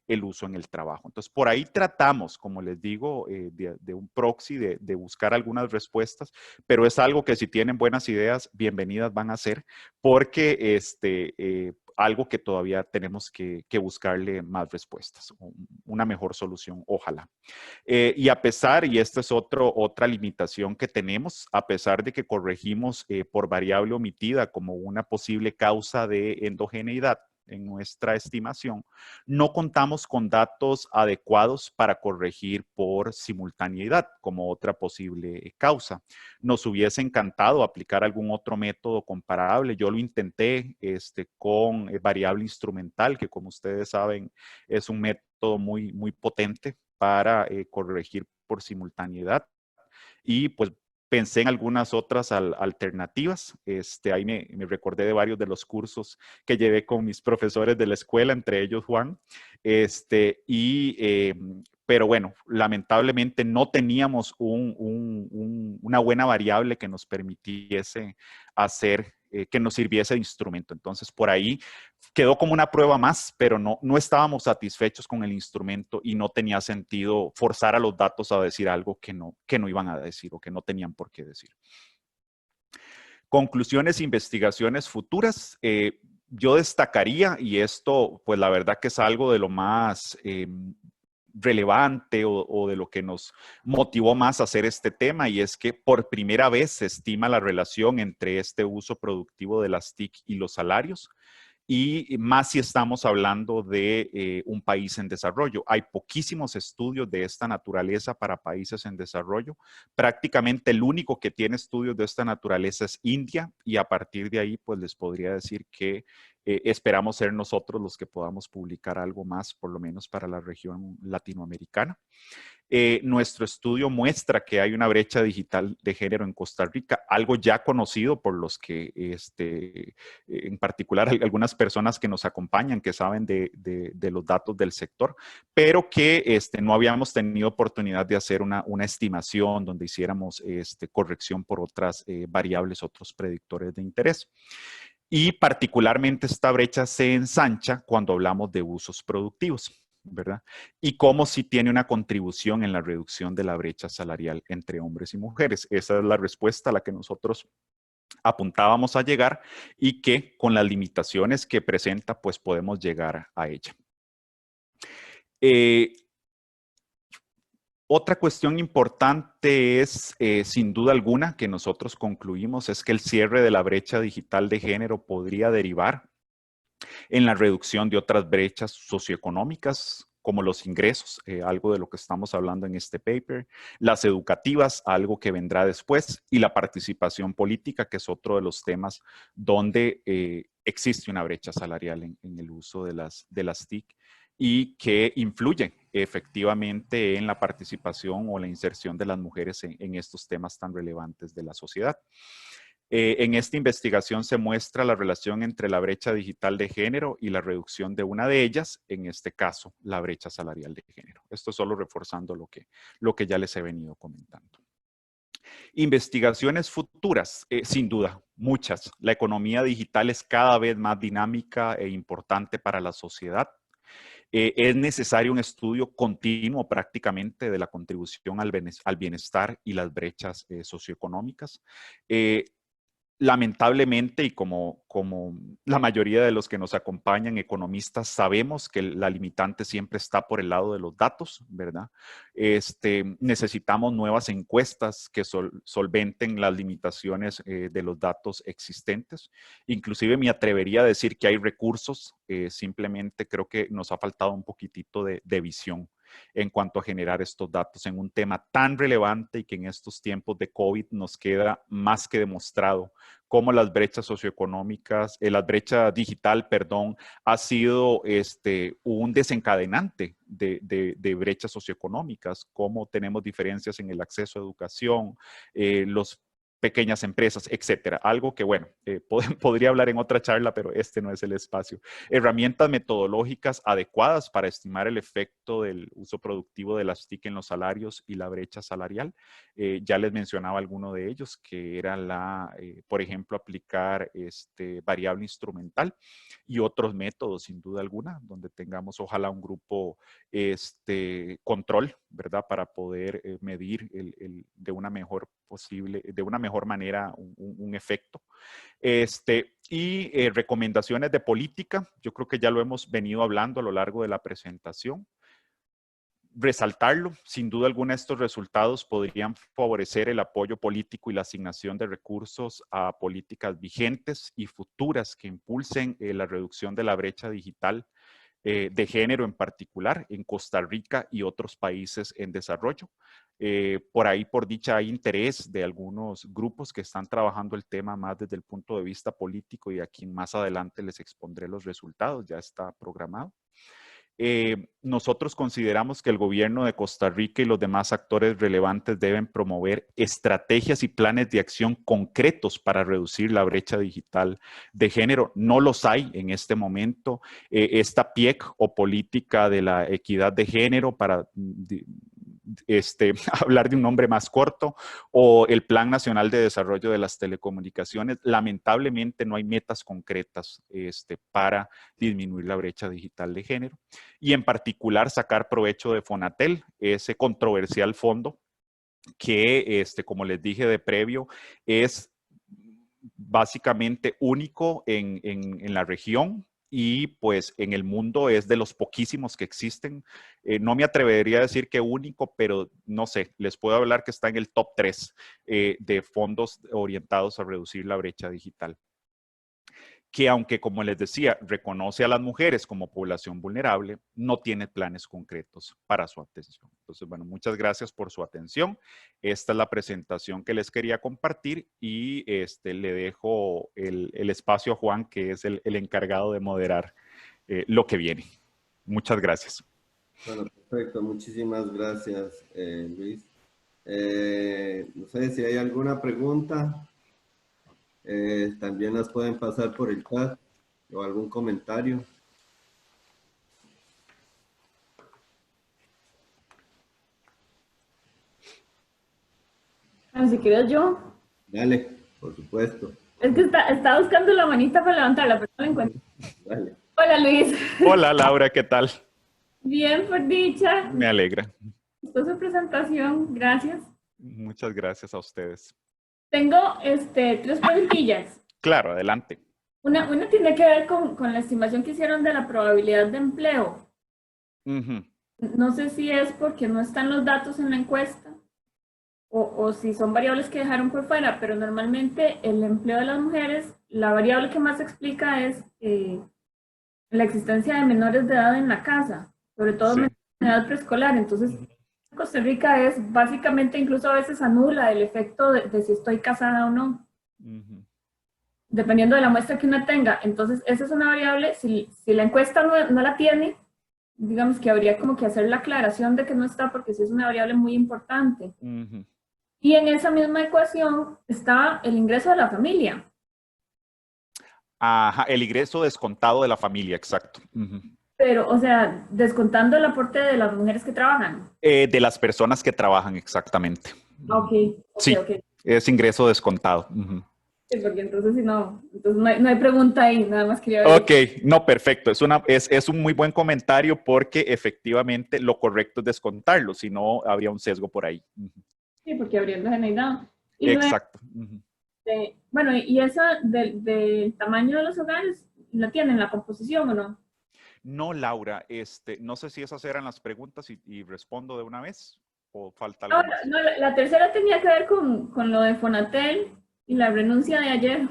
el uso en el trabajo. Entonces, por ahí tratamos, como les digo, de un proxy, de buscar algunas respuestas, pero es algo que si tienen buenas ideas, bienvenidas van a ser, porque algo que todavía tenemos que buscarle más respuestas, una mejor solución, ojalá. Y a pesar, y esta es otra limitación que tenemos, a pesar de que corregimos por variable omitida como una posible causa de endogeneidad, en nuestra estimación, no contamos con datos adecuados para corregir por simultaneidad como otra posible causa. Nos hubiese encantado aplicar algún otro método comparable. Yo lo intenté con variable instrumental, que como ustedes saben es un método muy, muy potente para corregir por simultaneidad. Y pues pensé en algunas otras alternativas. Ahí me recordé de varios de los cursos que llevé con mis profesores de la escuela, entre ellos Juan. Pero bueno, lamentablemente no teníamos una buena variable que nos permitiese hacer, que nos sirviese de instrumento. Entonces, por ahí quedó como una prueba más, pero no estábamos satisfechos con el instrumento y no tenía sentido forzar a los datos a decir algo que no iban a decir o que no tenían por qué decir. Conclusiones e investigaciones futuras. Yo destacaría, y esto pues la verdad que es algo de lo más relevante o de lo que nos motivó más a hacer este tema, y es que por primera vez se estima la relación entre este uso productivo de las TIC y los salarios. Y más si estamos hablando de un país en desarrollo. Hay poquísimos estudios de esta naturaleza para países en desarrollo. Prácticamente el único que tiene estudios de esta naturaleza es India, y a partir de ahí pues les podría decir que esperamos ser nosotros los que podamos publicar algo más, por lo menos para la región latinoamericana. Nuestro estudio muestra que hay una brecha digital de género en Costa Rica, algo ya conocido por los que, en particular, algunas personas que nos acompañan, que saben de los datos del sector, pero que no habíamos tenido oportunidad de hacer una estimación donde hiciéramos corrección por otras variables, otros predictores de interés. Y particularmente esta brecha se ensancha cuando hablamos de usos productivos, ¿verdad? Y cómo sí tiene una contribución en la reducción de la brecha salarial entre hombres y mujeres. Esa es la respuesta a la que nosotros apuntábamos a llegar y que con las limitaciones que presenta, pues podemos llegar a ella. Otra cuestión importante es, sin duda alguna, que nosotros concluimos, es que el cierre de la brecha digital de género podría derivar en la reducción de otras brechas socioeconómicas, como los ingresos, algo de lo que estamos hablando en este paper, las educativas, algo que vendrá después, y la participación política, que es otro de los temas donde existe una brecha salarial en el uso de las TIC y que influyen efectivamente en la participación o la inserción de las mujeres en estos temas tan relevantes de la sociedad. En esta investigación se muestra la relación entre la brecha digital de género y la reducción de una de ellas, en este caso, la brecha salarial de género. Esto solo reforzando lo que ya les he venido comentando. Investigaciones futuras, sin duda, muchas. La economía digital es cada vez más dinámica e importante para la sociedad. Es necesario un estudio continuo prácticamente de la contribución al bienestar y las brechas socioeconómicas. Lamentablemente, y como la mayoría de los que nos acompañan, economistas, sabemos que la limitante siempre está por el lado de los datos, ¿verdad? Necesitamos nuevas encuestas que solventen las limitaciones de los datos existentes. Inclusive me atrevería a decir que hay recursos, simplemente creo que nos ha faltado un poquitito de visión en cuanto a generar estos datos en un tema tan relevante y que en estos tiempos de COVID nos queda más que demostrado cómo las brechas socioeconómicas, la brecha digital, perdón, ha sido un desencadenante de brechas socioeconómicas, cómo tenemos diferencias en el acceso a educación, los pequeñas empresas, etcétera. Algo que, bueno, podría hablar en otra charla, pero este no es el espacio. Herramientas metodológicas adecuadas para estimar el efecto del uso productivo de las TIC en los salarios y la brecha salarial. Ya les mencionaba alguno de ellos, que era por ejemplo, aplicar variable instrumental y otros métodos, sin duda alguna, donde tengamos ojalá un grupo control, ¿verdad? Para poder medir de una mejor manera un efecto. Recomendaciones de política, yo creo que ya lo hemos venido hablando a lo largo de la presentación. Resaltarlo, sin duda alguna estos resultados podrían favorecer el apoyo político y la asignación de recursos a políticas vigentes y futuras que impulsen la reducción de la brecha digital de género en particular en Costa Rica y otros países en desarrollo. Por ahí, por dicha, hay interés de algunos grupos que están trabajando el tema más desde el punto de vista político y aquí más adelante les expondré los resultados, ya está programado. Nosotros consideramos que el gobierno de Costa Rica y los demás actores relevantes deben promover estrategias y planes de acción concretos para reducir la brecha digital de género. No los hay en este momento. Esta PIEC o política de la equidad de género, para hablar de un nombre más corto, o el Plan Nacional de Desarrollo de las Telecomunicaciones, lamentablemente no hay metas concretas para disminuir la brecha digital de género. Y en particular sacar provecho de Fonatel, ese controversial fondo que, como les dije de previo, es básicamente único en la región y pues en el mundo es de los poquísimos que existen. No me atrevería a decir que único, pero no sé, les puedo hablar que está en el top 3 de fondos orientados a reducir la brecha digital. Que aunque, como les decía, reconoce a las mujeres como población vulnerable, no tiene planes concretos para su atención. Entonces, bueno, muchas gracias por su atención. Esta es la presentación que les quería compartir y le dejo el espacio a Juan, que es el encargado de moderar lo que viene. Muchas gracias. Bueno, perfecto. Muchísimas gracias, Luis. No sé si hay alguna pregunta. También las pueden pasar por el chat o algún comentario. Si quieres yo. Dale, por supuesto. Es que está buscando la manita para levantarla, pero no la encuentro. Dale. Hola, Luis. Hola, Laura, ¿qué tal? Bien, por dicha. Me alegra. Gustó su presentación, gracias. Muchas gracias a ustedes. Tengo 3 preguntillas. Claro, adelante. Una tiene que ver con la estimación que hicieron de la probabilidad de empleo. No sé si es porque no están los datos en la encuesta o si son variables que dejaron por fuera, pero normalmente el empleo de las mujeres, la variable que más se explica es la existencia de menores de edad en la casa, sobre todo menores de edad preescolar. Entonces, Costa Rica es básicamente, incluso a veces anula el efecto de si estoy casada o no. dependiendo de la muestra que uno tenga. Entonces, esa es una variable, si la encuesta no la tiene, digamos que habría como que hacer la aclaración de que no está, porque sí es una variable muy importante. Y en esa misma ecuación está el ingreso de la familia. Ajá, el ingreso descontado de la familia, exacto. Pero, o sea, descontando el aporte de las mujeres que trabajan. De las personas que trabajan, exactamente. Ok, sí, ok. es ingreso descontado. Sí, porque entonces si no, entonces no hay pregunta ahí, nada más quería ver. Ok, no, perfecto. Es un muy buen comentario porque efectivamente lo correcto es descontarlo, si no habría un sesgo por ahí. Sí, porque habría generado. Y exacto. Bueno, ¿y esa del tamaño de los hogares la tienen, la composición o no? No, Laura, no sé si esas eran las preguntas y respondo de una vez o falta algo más. No, la tercera tenía que ver con lo de Fonatel y la renuncia de ayer.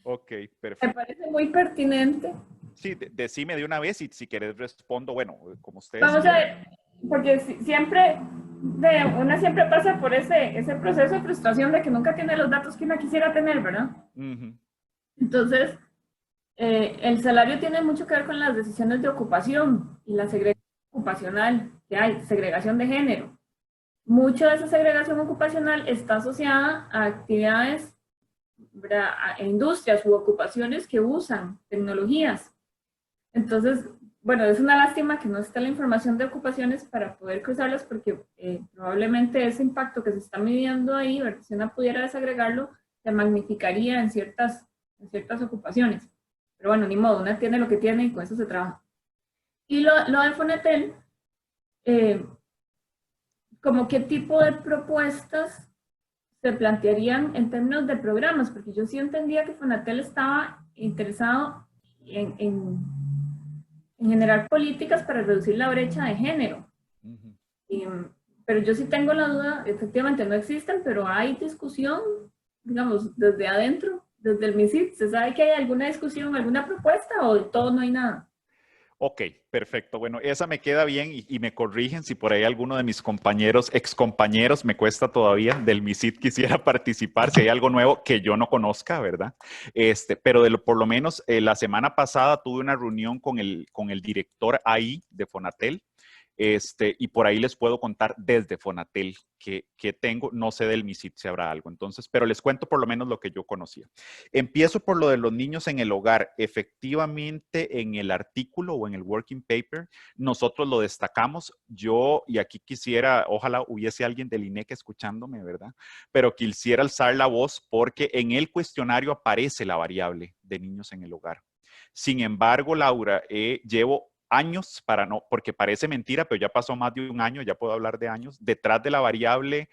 Ok, perfecto. Me parece muy pertinente. Sí, decime de una vez y si querés respondo, bueno, como ustedes Vamos quieran. a ver, porque una siempre pasa por ese proceso de frustración de que nunca tiene los datos que una quisiera tener, ¿verdad? Entonces, el salario tiene mucho que ver con las decisiones de ocupación y la segregación ocupacional que hay, segregación de género. Mucha de esa segregación ocupacional está asociada a actividades, a industrias u ocupaciones que usan tecnologías. Entonces, bueno, es una lástima que no esté la información de ocupaciones para poder cruzarlas porque probablemente ese impacto que se está midiendo ahí, si una pudiera desagregarlo, se magnificaría en ciertas ocupaciones. Pero bueno, ni modo, una tiene lo que tiene y con eso se trabaja. Y lo de Fonatel, como qué tipo de propuestas se plantearían en términos de programas, porque yo sí entendía que Fonatel estaba interesado en generar políticas para reducir la brecha de género. Pero yo sí tengo la duda, efectivamente no existen, pero hay discusión, digamos, desde adentro, desde el MISIT. ¿Se sabe que hay alguna discusión, alguna propuesta o de todo no hay nada? Ok, perfecto. Bueno, esa me queda bien y me corrigen si por ahí alguno de mis compañeros, excompañeros, me cuesta todavía, del MISIT quisiera participar, si hay algo nuevo que yo no conozca, ¿verdad? Pero por lo menos la semana pasada tuve una reunión con el director ahí de Fonatel. Y por ahí les puedo contar desde Fonatel que tengo, no sé del MISIT si habrá algo, entonces, pero les cuento por lo menos lo que yo conocía. Empiezo por lo de los niños en el hogar. Efectivamente, en el artículo o en el working paper, nosotros lo destacamos. Yo, y aquí quisiera, ojalá hubiese alguien del INEC escuchándome, ¿verdad? Pero quisiera alzar la voz porque en el cuestionario aparece la variable de niños en el hogar. Sin embargo, Laura, llevo años porque parece mentira, pero ya pasó más de un año, ya puedo hablar de años, detrás de la variable,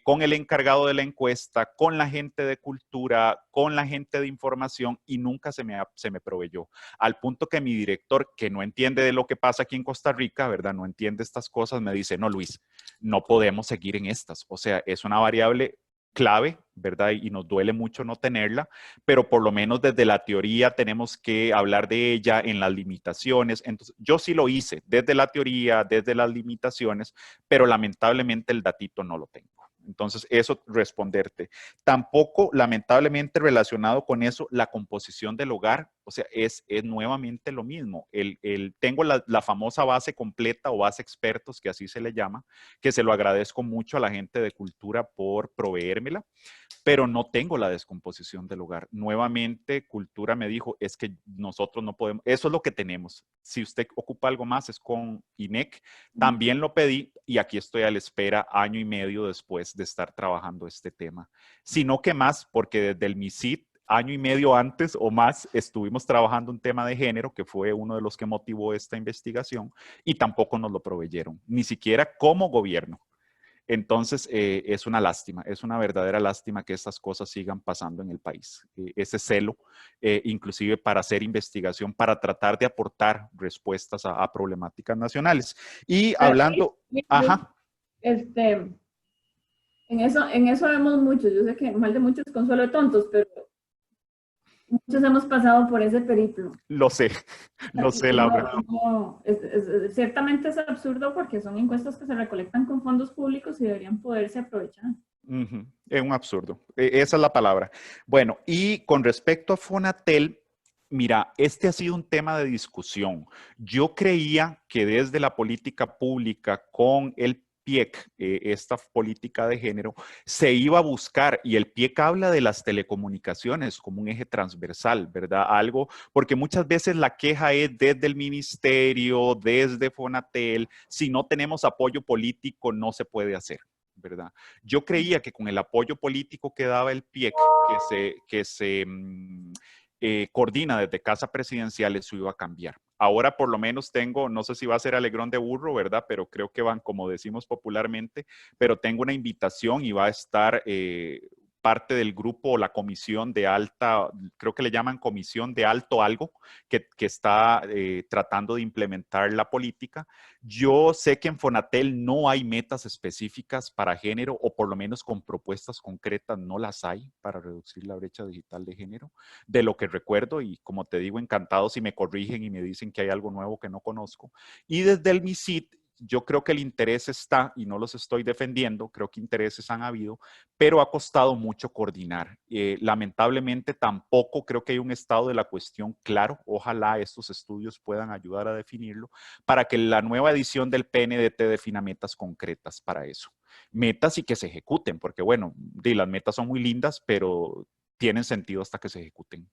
con el encargado de la encuesta, con la gente de cultura, con la gente de información y nunca se me proveyó. Al punto que mi director, que no entiende de lo que pasa aquí en Costa Rica, ¿verdad? No entiende estas cosas, me dice, no, Luis, no podemos seguir en estas. O sea, es una variable clave, ¿verdad? Y nos duele mucho no tenerla, pero por lo menos desde la teoría tenemos que hablar de ella en las limitaciones. Entonces, yo sí lo hice desde la teoría, desde las limitaciones, pero lamentablemente el datito no lo tengo. Entonces, eso responderte. Tampoco, lamentablemente, relacionado con eso, la composición del hogar, o sea, es nuevamente lo mismo. Tengo la famosa base completa o base expertos, que así se le llama, que se lo agradezco mucho a la gente de cultura por proveérmela, pero no tengo la descomposición del hogar. Nuevamente, Cultura me dijo, es que nosotros no podemos, eso es lo que tenemos. Si usted ocupa algo más, es con INEC. También lo pedí y aquí estoy a la espera año y medio después de estar trabajando este tema. Sino que más, porque desde el MISIT, año y medio antes o más, estuvimos trabajando un tema de género, que fue uno de los que motivó esta investigación, y tampoco nos lo proveyeron, ni siquiera como gobierno. Entonces, es una lástima, es una verdadera lástima que estas cosas sigan pasando en el país. Ese celo, inclusive para hacer investigación, para tratar de aportar respuestas a problemáticas nacionales. Y hablando, ajá. En eso vemos mucho. Yo sé que mal de muchos consuelo de tontos, pero muchos hemos pasado por ese periplo. Lo sé, Laura. Ciertamente es absurdo porque son encuestas que se recolectan con fondos públicos y deberían poderse aprovechar. Es un absurdo. Esa es la palabra. Bueno, y con respecto a Fonatel, mira, este ha sido un tema de discusión. Yo creía que desde la política pública con el PIEC, esta política de género, se iba a buscar, y el PIEC habla de las telecomunicaciones como un eje transversal, ¿verdad? Algo, porque muchas veces la queja es desde el ministerio, desde Fonatel, si no tenemos apoyo político no se puede hacer, ¿verdad? Yo creía que con el apoyo político que daba el PIEC, que se coordina desde Casa Presidencial, eso iba a cambiar. Ahora por lo menos tengo, no sé si va a ser alegrón de burro, ¿verdad? Pero creo que van, como decimos popularmente, pero tengo una invitación y va a estar parte del grupo o la comisión de alta, creo que le llaman comisión de alto algo, que está tratando de implementar la política. Yo sé que en Fonatel no hay metas específicas para género, o por lo menos con propuestas concretas no las hay para reducir la brecha digital de género, de lo que recuerdo, y como te digo, encantado si me corrigen y me dicen que hay algo nuevo que no conozco. Y desde el MISIT, yo creo que el interés está, y no los estoy defendiendo, creo que intereses han habido, pero ha costado mucho coordinar. Lamentablemente tampoco creo que hay un estado de la cuestión claro. Ojalá estos estudios puedan ayudar a definirlo para que la nueva edición del PNDT defina metas concretas para eso. Metas y que se ejecuten, porque bueno, las metas son muy lindas, pero tienen sentido hasta que se ejecuten.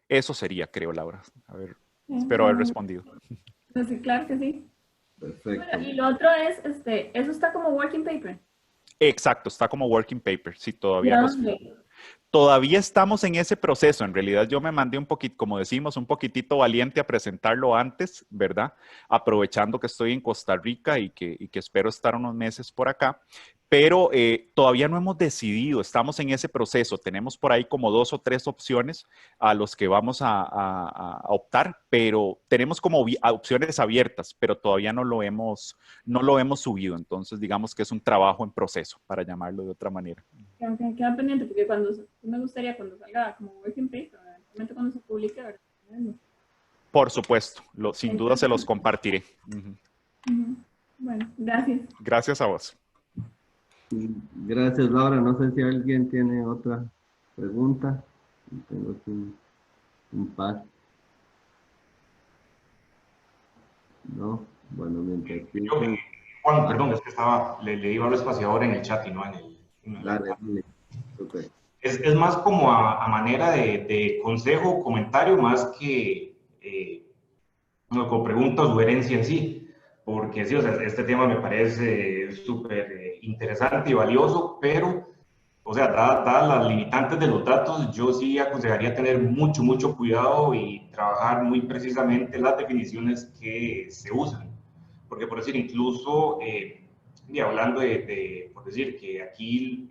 Eso sería, creo, Laura. A ver, espero haber respondido. Sí, claro que sí. Perfecto. Bueno, y lo otro es, eso está como working paper. Exacto, está como working paper. Sí, todavía no. ¿Dónde? Todavía estamos en ese proceso. En realidad yo me mandé un poquito, como decimos, un poquitito valiente a presentarlo antes, ¿verdad? Aprovechando que estoy en Costa Rica y que espero estar unos meses por acá. Pero todavía no hemos decidido, estamos en ese proceso. Tenemos por ahí como 2 o 3 opciones a los que vamos a optar, pero tenemos como opciones abiertas, pero todavía no lo hemos subido. Entonces digamos que es un trabajo en proceso, para llamarlo de otra manera. Queda pendiente, porque me gustaría cuando salga como working paper, realmente cuando se publique, ¿verdad? Por supuesto, sin duda se los compartiré. Bueno, gracias. Gracias a vos. Gracias, Laura. No sé si alguien tiene otra pregunta. Tengo aquí un par. No, bueno, mientras piensan. Juan, perdón, es que le iba al espaciador en el chat y no en el Dale, dale. Super. Es más como a manera de consejo, comentario, más que con pregunta o sugerencia en sí. Porque sí, o sea, este tema me parece súper interesante y valioso, pero, o sea, dadas las limitantes de los datos, yo sí aconsejaría tener mucho cuidado y trabajar muy precisamente las definiciones que se usan. Porque, por decir, incluso, y hablando por decir que aquí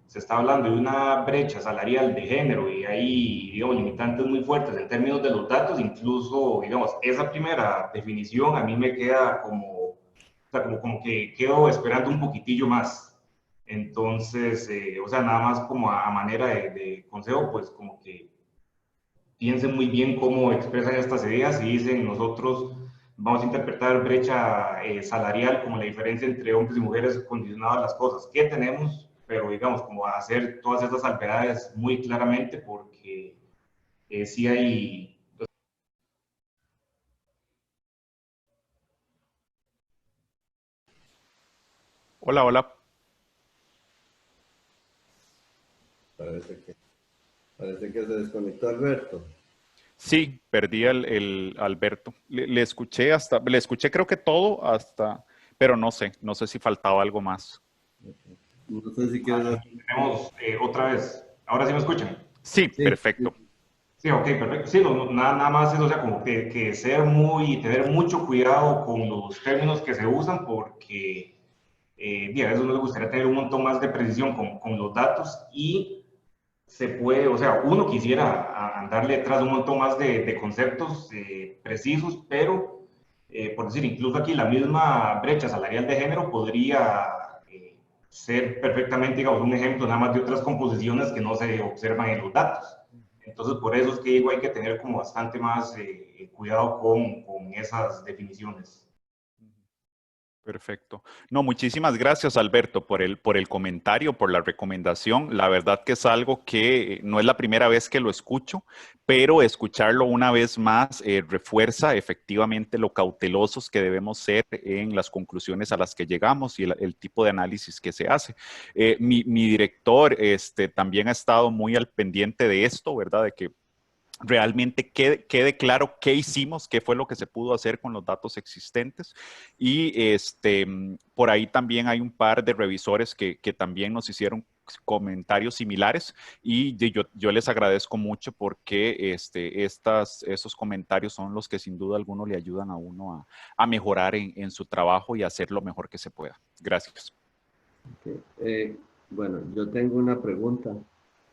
se está hablando de una brecha salarial de género y hay, digamos, limitantes muy fuertes en términos de los datos, incluso, digamos, esa primera definición a mí me queda como, o sea, como que quedo esperando un poquitillo más. Entonces, o sea, nada más como a manera de consejo, pues como que piensen muy bien cómo expresan estas ideas y dicen nosotros vamos a interpretar brecha salarial como la diferencia entre hombres y mujeres condicionado a las cosas que tenemos, pero digamos como hacer todas estas salvedades muy claramente porque sí hay... Hola, hola. Parece que se desconectó Alberto. Sí, perdí el Alberto. Le escuché creo que todo hasta, pero no sé si faltaba algo más. No sé si quieres... Tenemos otra vez, ahora sí me escuchan. Sí, Sí, perfecto. Sí, ok, perfecto. Sí, nada más eso, o sea, como que tener mucho cuidado con los términos que se usan porque a eso nos gustaría tener un montón más de precisión con los datos y se puede, o sea, uno quisiera andarle detrás de un montón más de conceptos precisos, pero por decir, incluso aquí la misma brecha salarial de género podría ser perfectamente, digamos, un ejemplo nada más de otras composiciones que no se observan en los datos. Entonces, por eso es que digo, hay que tener como bastante más cuidado con esas definiciones. Perfecto. No, muchísimas gracias, Alberto, por el comentario, por la recomendación. La verdad que es algo que no es la primera vez que lo escucho, pero escucharlo una vez más refuerza efectivamente lo cautelosos que debemos ser en las conclusiones a las que llegamos y el tipo de análisis que se hace. Mi director también ha estado muy al pendiente de esto, ¿verdad? De que realmente quede claro qué hicimos, qué fue lo que se pudo hacer con los datos existentes. Y por ahí también hay un par de revisores que también nos hicieron comentarios similares y yo les agradezco mucho porque esos comentarios son los que sin duda alguno le ayudan a uno a mejorar en su trabajo y hacer lo mejor que se pueda. Gracias. Okay. Bueno, yo tengo una pregunta,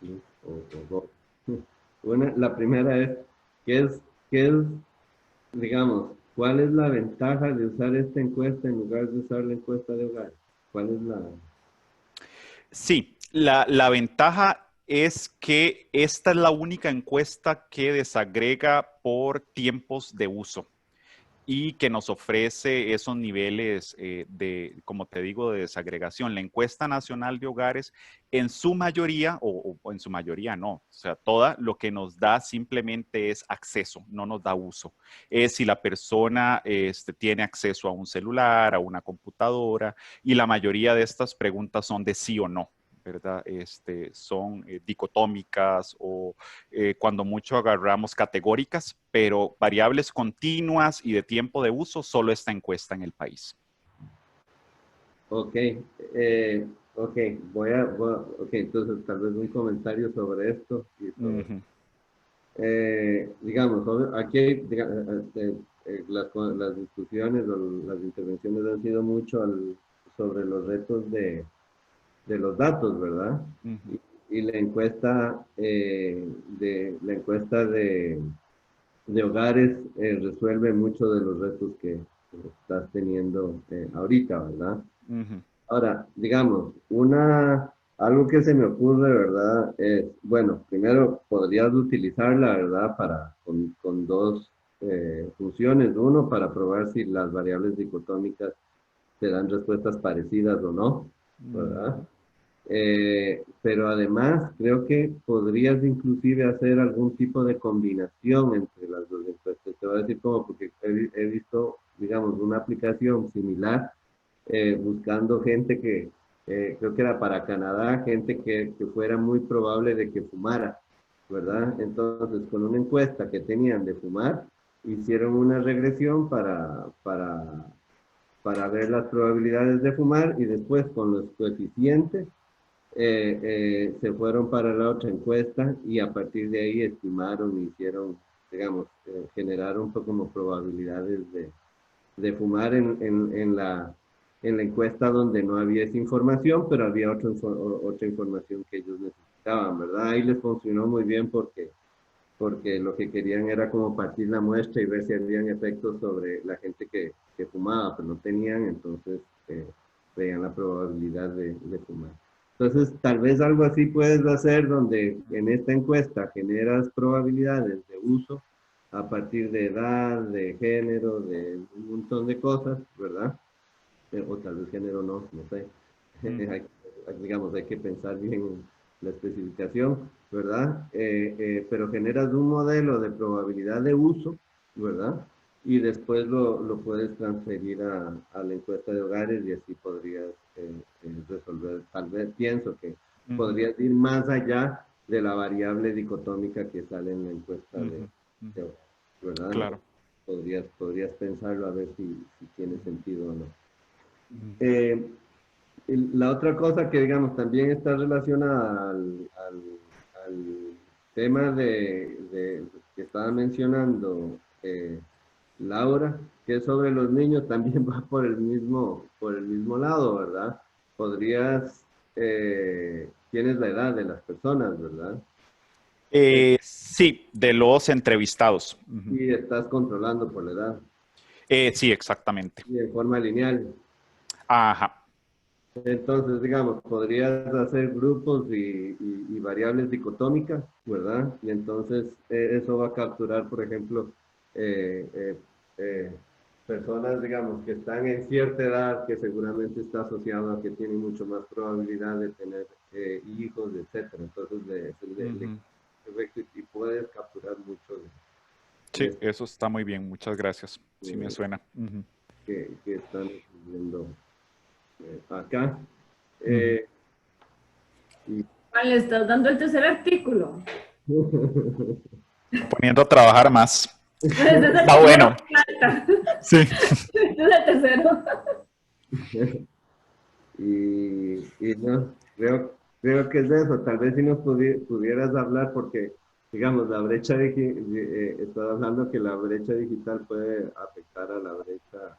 ¿sí? La primera es, ¿qué es, digamos, cuál es la ventaja de usar esta encuesta en lugar de usar la encuesta de hogar? ¿Cuál es la...? Sí, la ventaja es que esta es la única encuesta que desagrega por tiempos de uso y que nos ofrece esos niveles como te digo, de desagregación. La encuesta nacional de hogares, en su mayoría, o en su mayoría no, o sea, toda lo que nos da simplemente es acceso, no nos da uso. Es si la persona tiene acceso a un celular, a una computadora, y la mayoría de estas preguntas son de sí o no, ¿verdad? Son dicotómicas o cuando mucho agarramos categóricas, pero variables continuas y de tiempo de uso, solo esta encuesta en el país. Ok, ok, ok, entonces tal vez un comentario sobre esto. Y sobre, digamos, aquí las discusiones o las intervenciones han sido mucho sobre los retos de los datos, ¿verdad? Y la encuesta, de hogares resuelve muchos de los retos que estás teniendo ahorita, ¿verdad? Ahora, digamos, algo que se me ocurre, ¿verdad? Es, bueno, primero podrías utilizarla, ¿verdad? Con dos funciones. Uno, para probar si las variables dicotómicas te dan respuestas parecidas o no, ¿verdad? Pero además creo que podrías inclusive hacer algún tipo de combinación entre las dos encuestas. Te voy a decir cómo, porque he visto, digamos, una aplicación similar buscando gente que, creo que era para Canadá, gente que fuera muy probable de que fumara, ¿verdad? Entonces, con una encuesta que tenían de fumar, hicieron una regresión para ver las probabilidades de fumar y después con los coeficientes se fueron para la otra encuesta y a partir de ahí estimaron, hicieron, digamos, generaron como probabilidades de fumar en la encuesta donde no había esa información, pero había otra información que ellos necesitaban, ¿verdad? Ahí les funcionó muy bien porque lo que querían era como partir la muestra y ver si habían efectos sobre la gente que fumaba, pero no tenían, entonces veían la probabilidad de fumar. Entonces, tal vez algo así puedes hacer donde en esta encuesta generas probabilidades de uso a partir de edad, de género, de un montón de cosas, ¿verdad? O tal vez género no sé. Digamos, hay que pensar bien en la especificación, ¿verdad? Pero generas un modelo de probabilidad de uso, ¿verdad? Y después lo puedes transferir a la encuesta de hogares y así podrías resolver, tal vez pienso que podrías ir más allá de la variable dicotómica que sale en la encuesta de hogares, ¿verdad? Claro. Podrías pensarlo a ver si tiene sentido o no. La otra cosa que, digamos, también está relacionada al tema que estaba mencionando Laura, que es sobre los niños, también va por el mismo lado, ¿verdad? Tienes la edad de las personas, ¿verdad? Sí, de los entrevistados. Y estás controlando por la edad. Sí, exactamente. Y de forma lineal. Ajá. Entonces, digamos, podrías hacer grupos y variables dicotómicas, ¿verdad? Y entonces eso va a capturar, por ejemplo, personas, digamos, que están en cierta edad, que seguramente está asociado a que tienen mucho más probabilidad de tener hijos, etcétera. Entonces, efecto, y puedes capturar mucho Sí, eso está muy bien, muchas gracias. Sí me suena. Que están viendo acá. Le estás dando el tercer artículo. Poniendo a trabajar más. Está bueno. Sí. Este es el tercero. y no, creo que es eso. Tal vez si nos pudieras hablar, porque, digamos, la brecha estás hablando que la brecha digital puede afectar a la brecha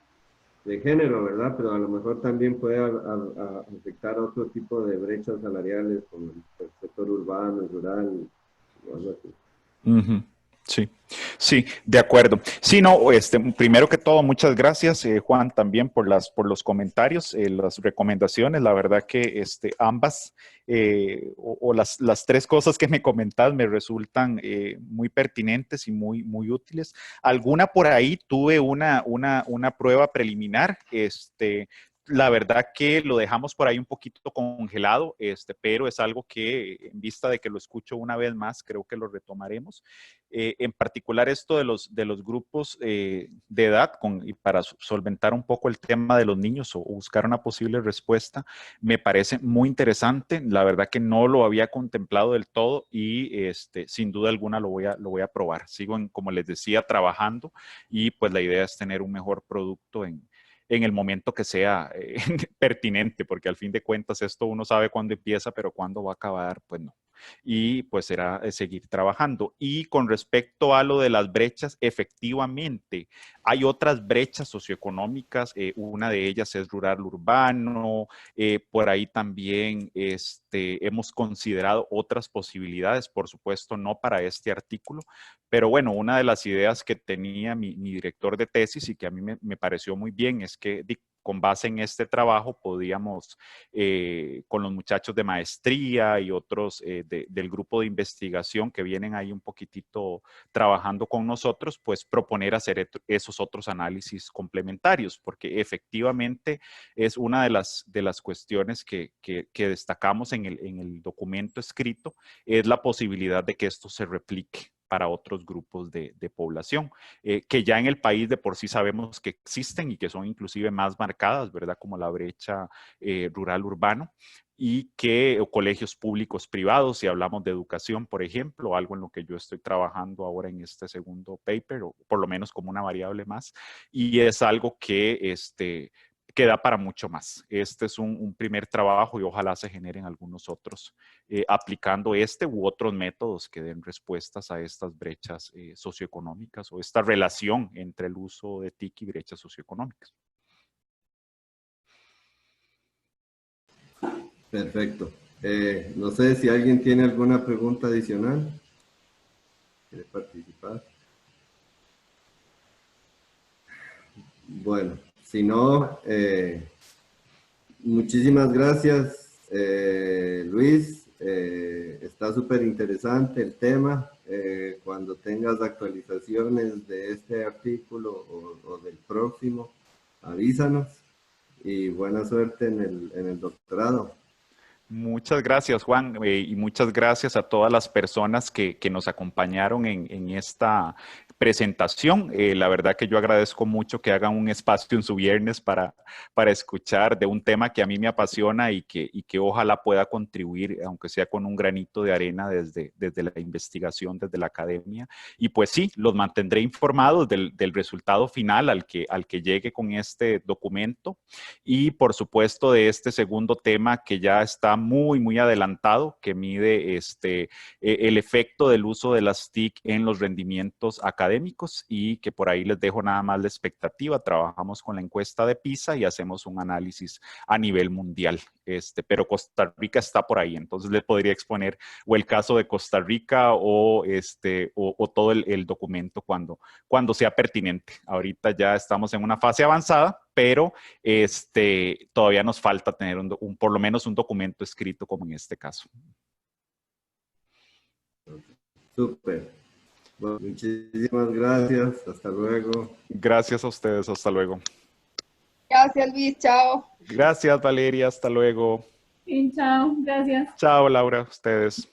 de género, ¿verdad? Pero a lo mejor también puede afectar a otro tipo de brechas salariales, como el sector urbano, rural, o algo así. Sí, sí, de acuerdo. Sí, no, primero que todo, muchas gracias, Juan, también por los comentarios, las recomendaciones. La verdad que ambas o las tres cosas que me comentas me resultan muy pertinentes y muy útiles. Alguna por ahí tuve una prueba preliminar, la verdad que lo dejamos por ahí un poquito congelado, pero es algo que en vista de que lo escucho una vez más, creo que lo retomaremos. En particular esto de los grupos de edad y para solventar un poco el tema de los niños o buscar una posible respuesta, me parece muy interesante. La verdad que no lo había contemplado del todo y sin duda alguna lo voy a probar. Sigo, como les decía, trabajando y pues la idea es tener un mejor producto en el momento que sea pertinente, porque al fin de cuentas esto uno sabe cuándo empieza, pero cuándo va a acabar, pues no. Y pues será seguir trabajando. Y con respecto a lo de las brechas, efectivamente, hay otras brechas socioeconómicas, una de ellas es rural-urbano, por ahí también hemos considerado otras posibilidades, por supuesto, no para este artículo, pero bueno, una de las ideas que tenía mi director de tesis y que a mí me pareció muy bien es que con base en este trabajo podíamos, con los muchachos de maestría y otros del grupo de investigación que vienen ahí un poquitito trabajando con nosotros, pues proponer hacer esos otros análisis complementarios, porque efectivamente es una de las cuestiones que destacamos en el documento escrito, es la posibilidad de que esto se replique para otros grupos de población, que ya en el país de por sí sabemos que existen y que son inclusive más marcadas, ¿verdad? Como la brecha rural-urbano y que colegios públicos privados, si hablamos de educación, por ejemplo, algo en lo que yo estoy trabajando ahora en este segundo paper, o por lo menos como una variable más, y es algo que queda para mucho más. Este es un primer trabajo y ojalá se generen algunos otros aplicando u otros métodos que den respuestas a estas brechas socioeconómicas o esta relación entre el uso de TIC y brechas socioeconómicas. Perfecto. No sé si alguien tiene alguna pregunta adicional. ¿Quiere participar? Bueno, si no, muchísimas gracias, Luis. Está súper interesante el tema. Cuando tengas actualizaciones de este artículo o del próximo, avísanos. Y buena suerte en el doctorado. Muchas gracias, Juan, y muchas gracias a todas las personas que nos acompañaron en esta presentación. La verdad que yo agradezco mucho que hagan un espacio en su viernes para escuchar de un tema que a mí me apasiona y que ojalá pueda contribuir, aunque sea con un granito de arena desde la investigación, desde la academia. Y pues sí, los mantendré informados del resultado final al que llegue con este documento y por supuesto de este segundo tema que ya está muy adelantado, que mide el efecto del uso de las TIC en los rendimientos académicos y que por ahí les dejo nada más la expectativa. Trabajamos con la encuesta de PISA y hacemos un análisis a nivel mundial, pero Costa Rica está por ahí, entonces les podría exponer o el caso de Costa Rica o todo el documento cuando sea pertinente. Ahorita ya estamos en una fase avanzada, pero todavía nos falta tener por lo menos un documento escrito como en este caso. Súper. Bueno, muchísimas gracias. Hasta luego. Gracias a ustedes. Hasta luego. Gracias, Luis. Chao. Gracias, Valeria. Hasta luego. Sí, chao, gracias. Chao, Laura. Ustedes.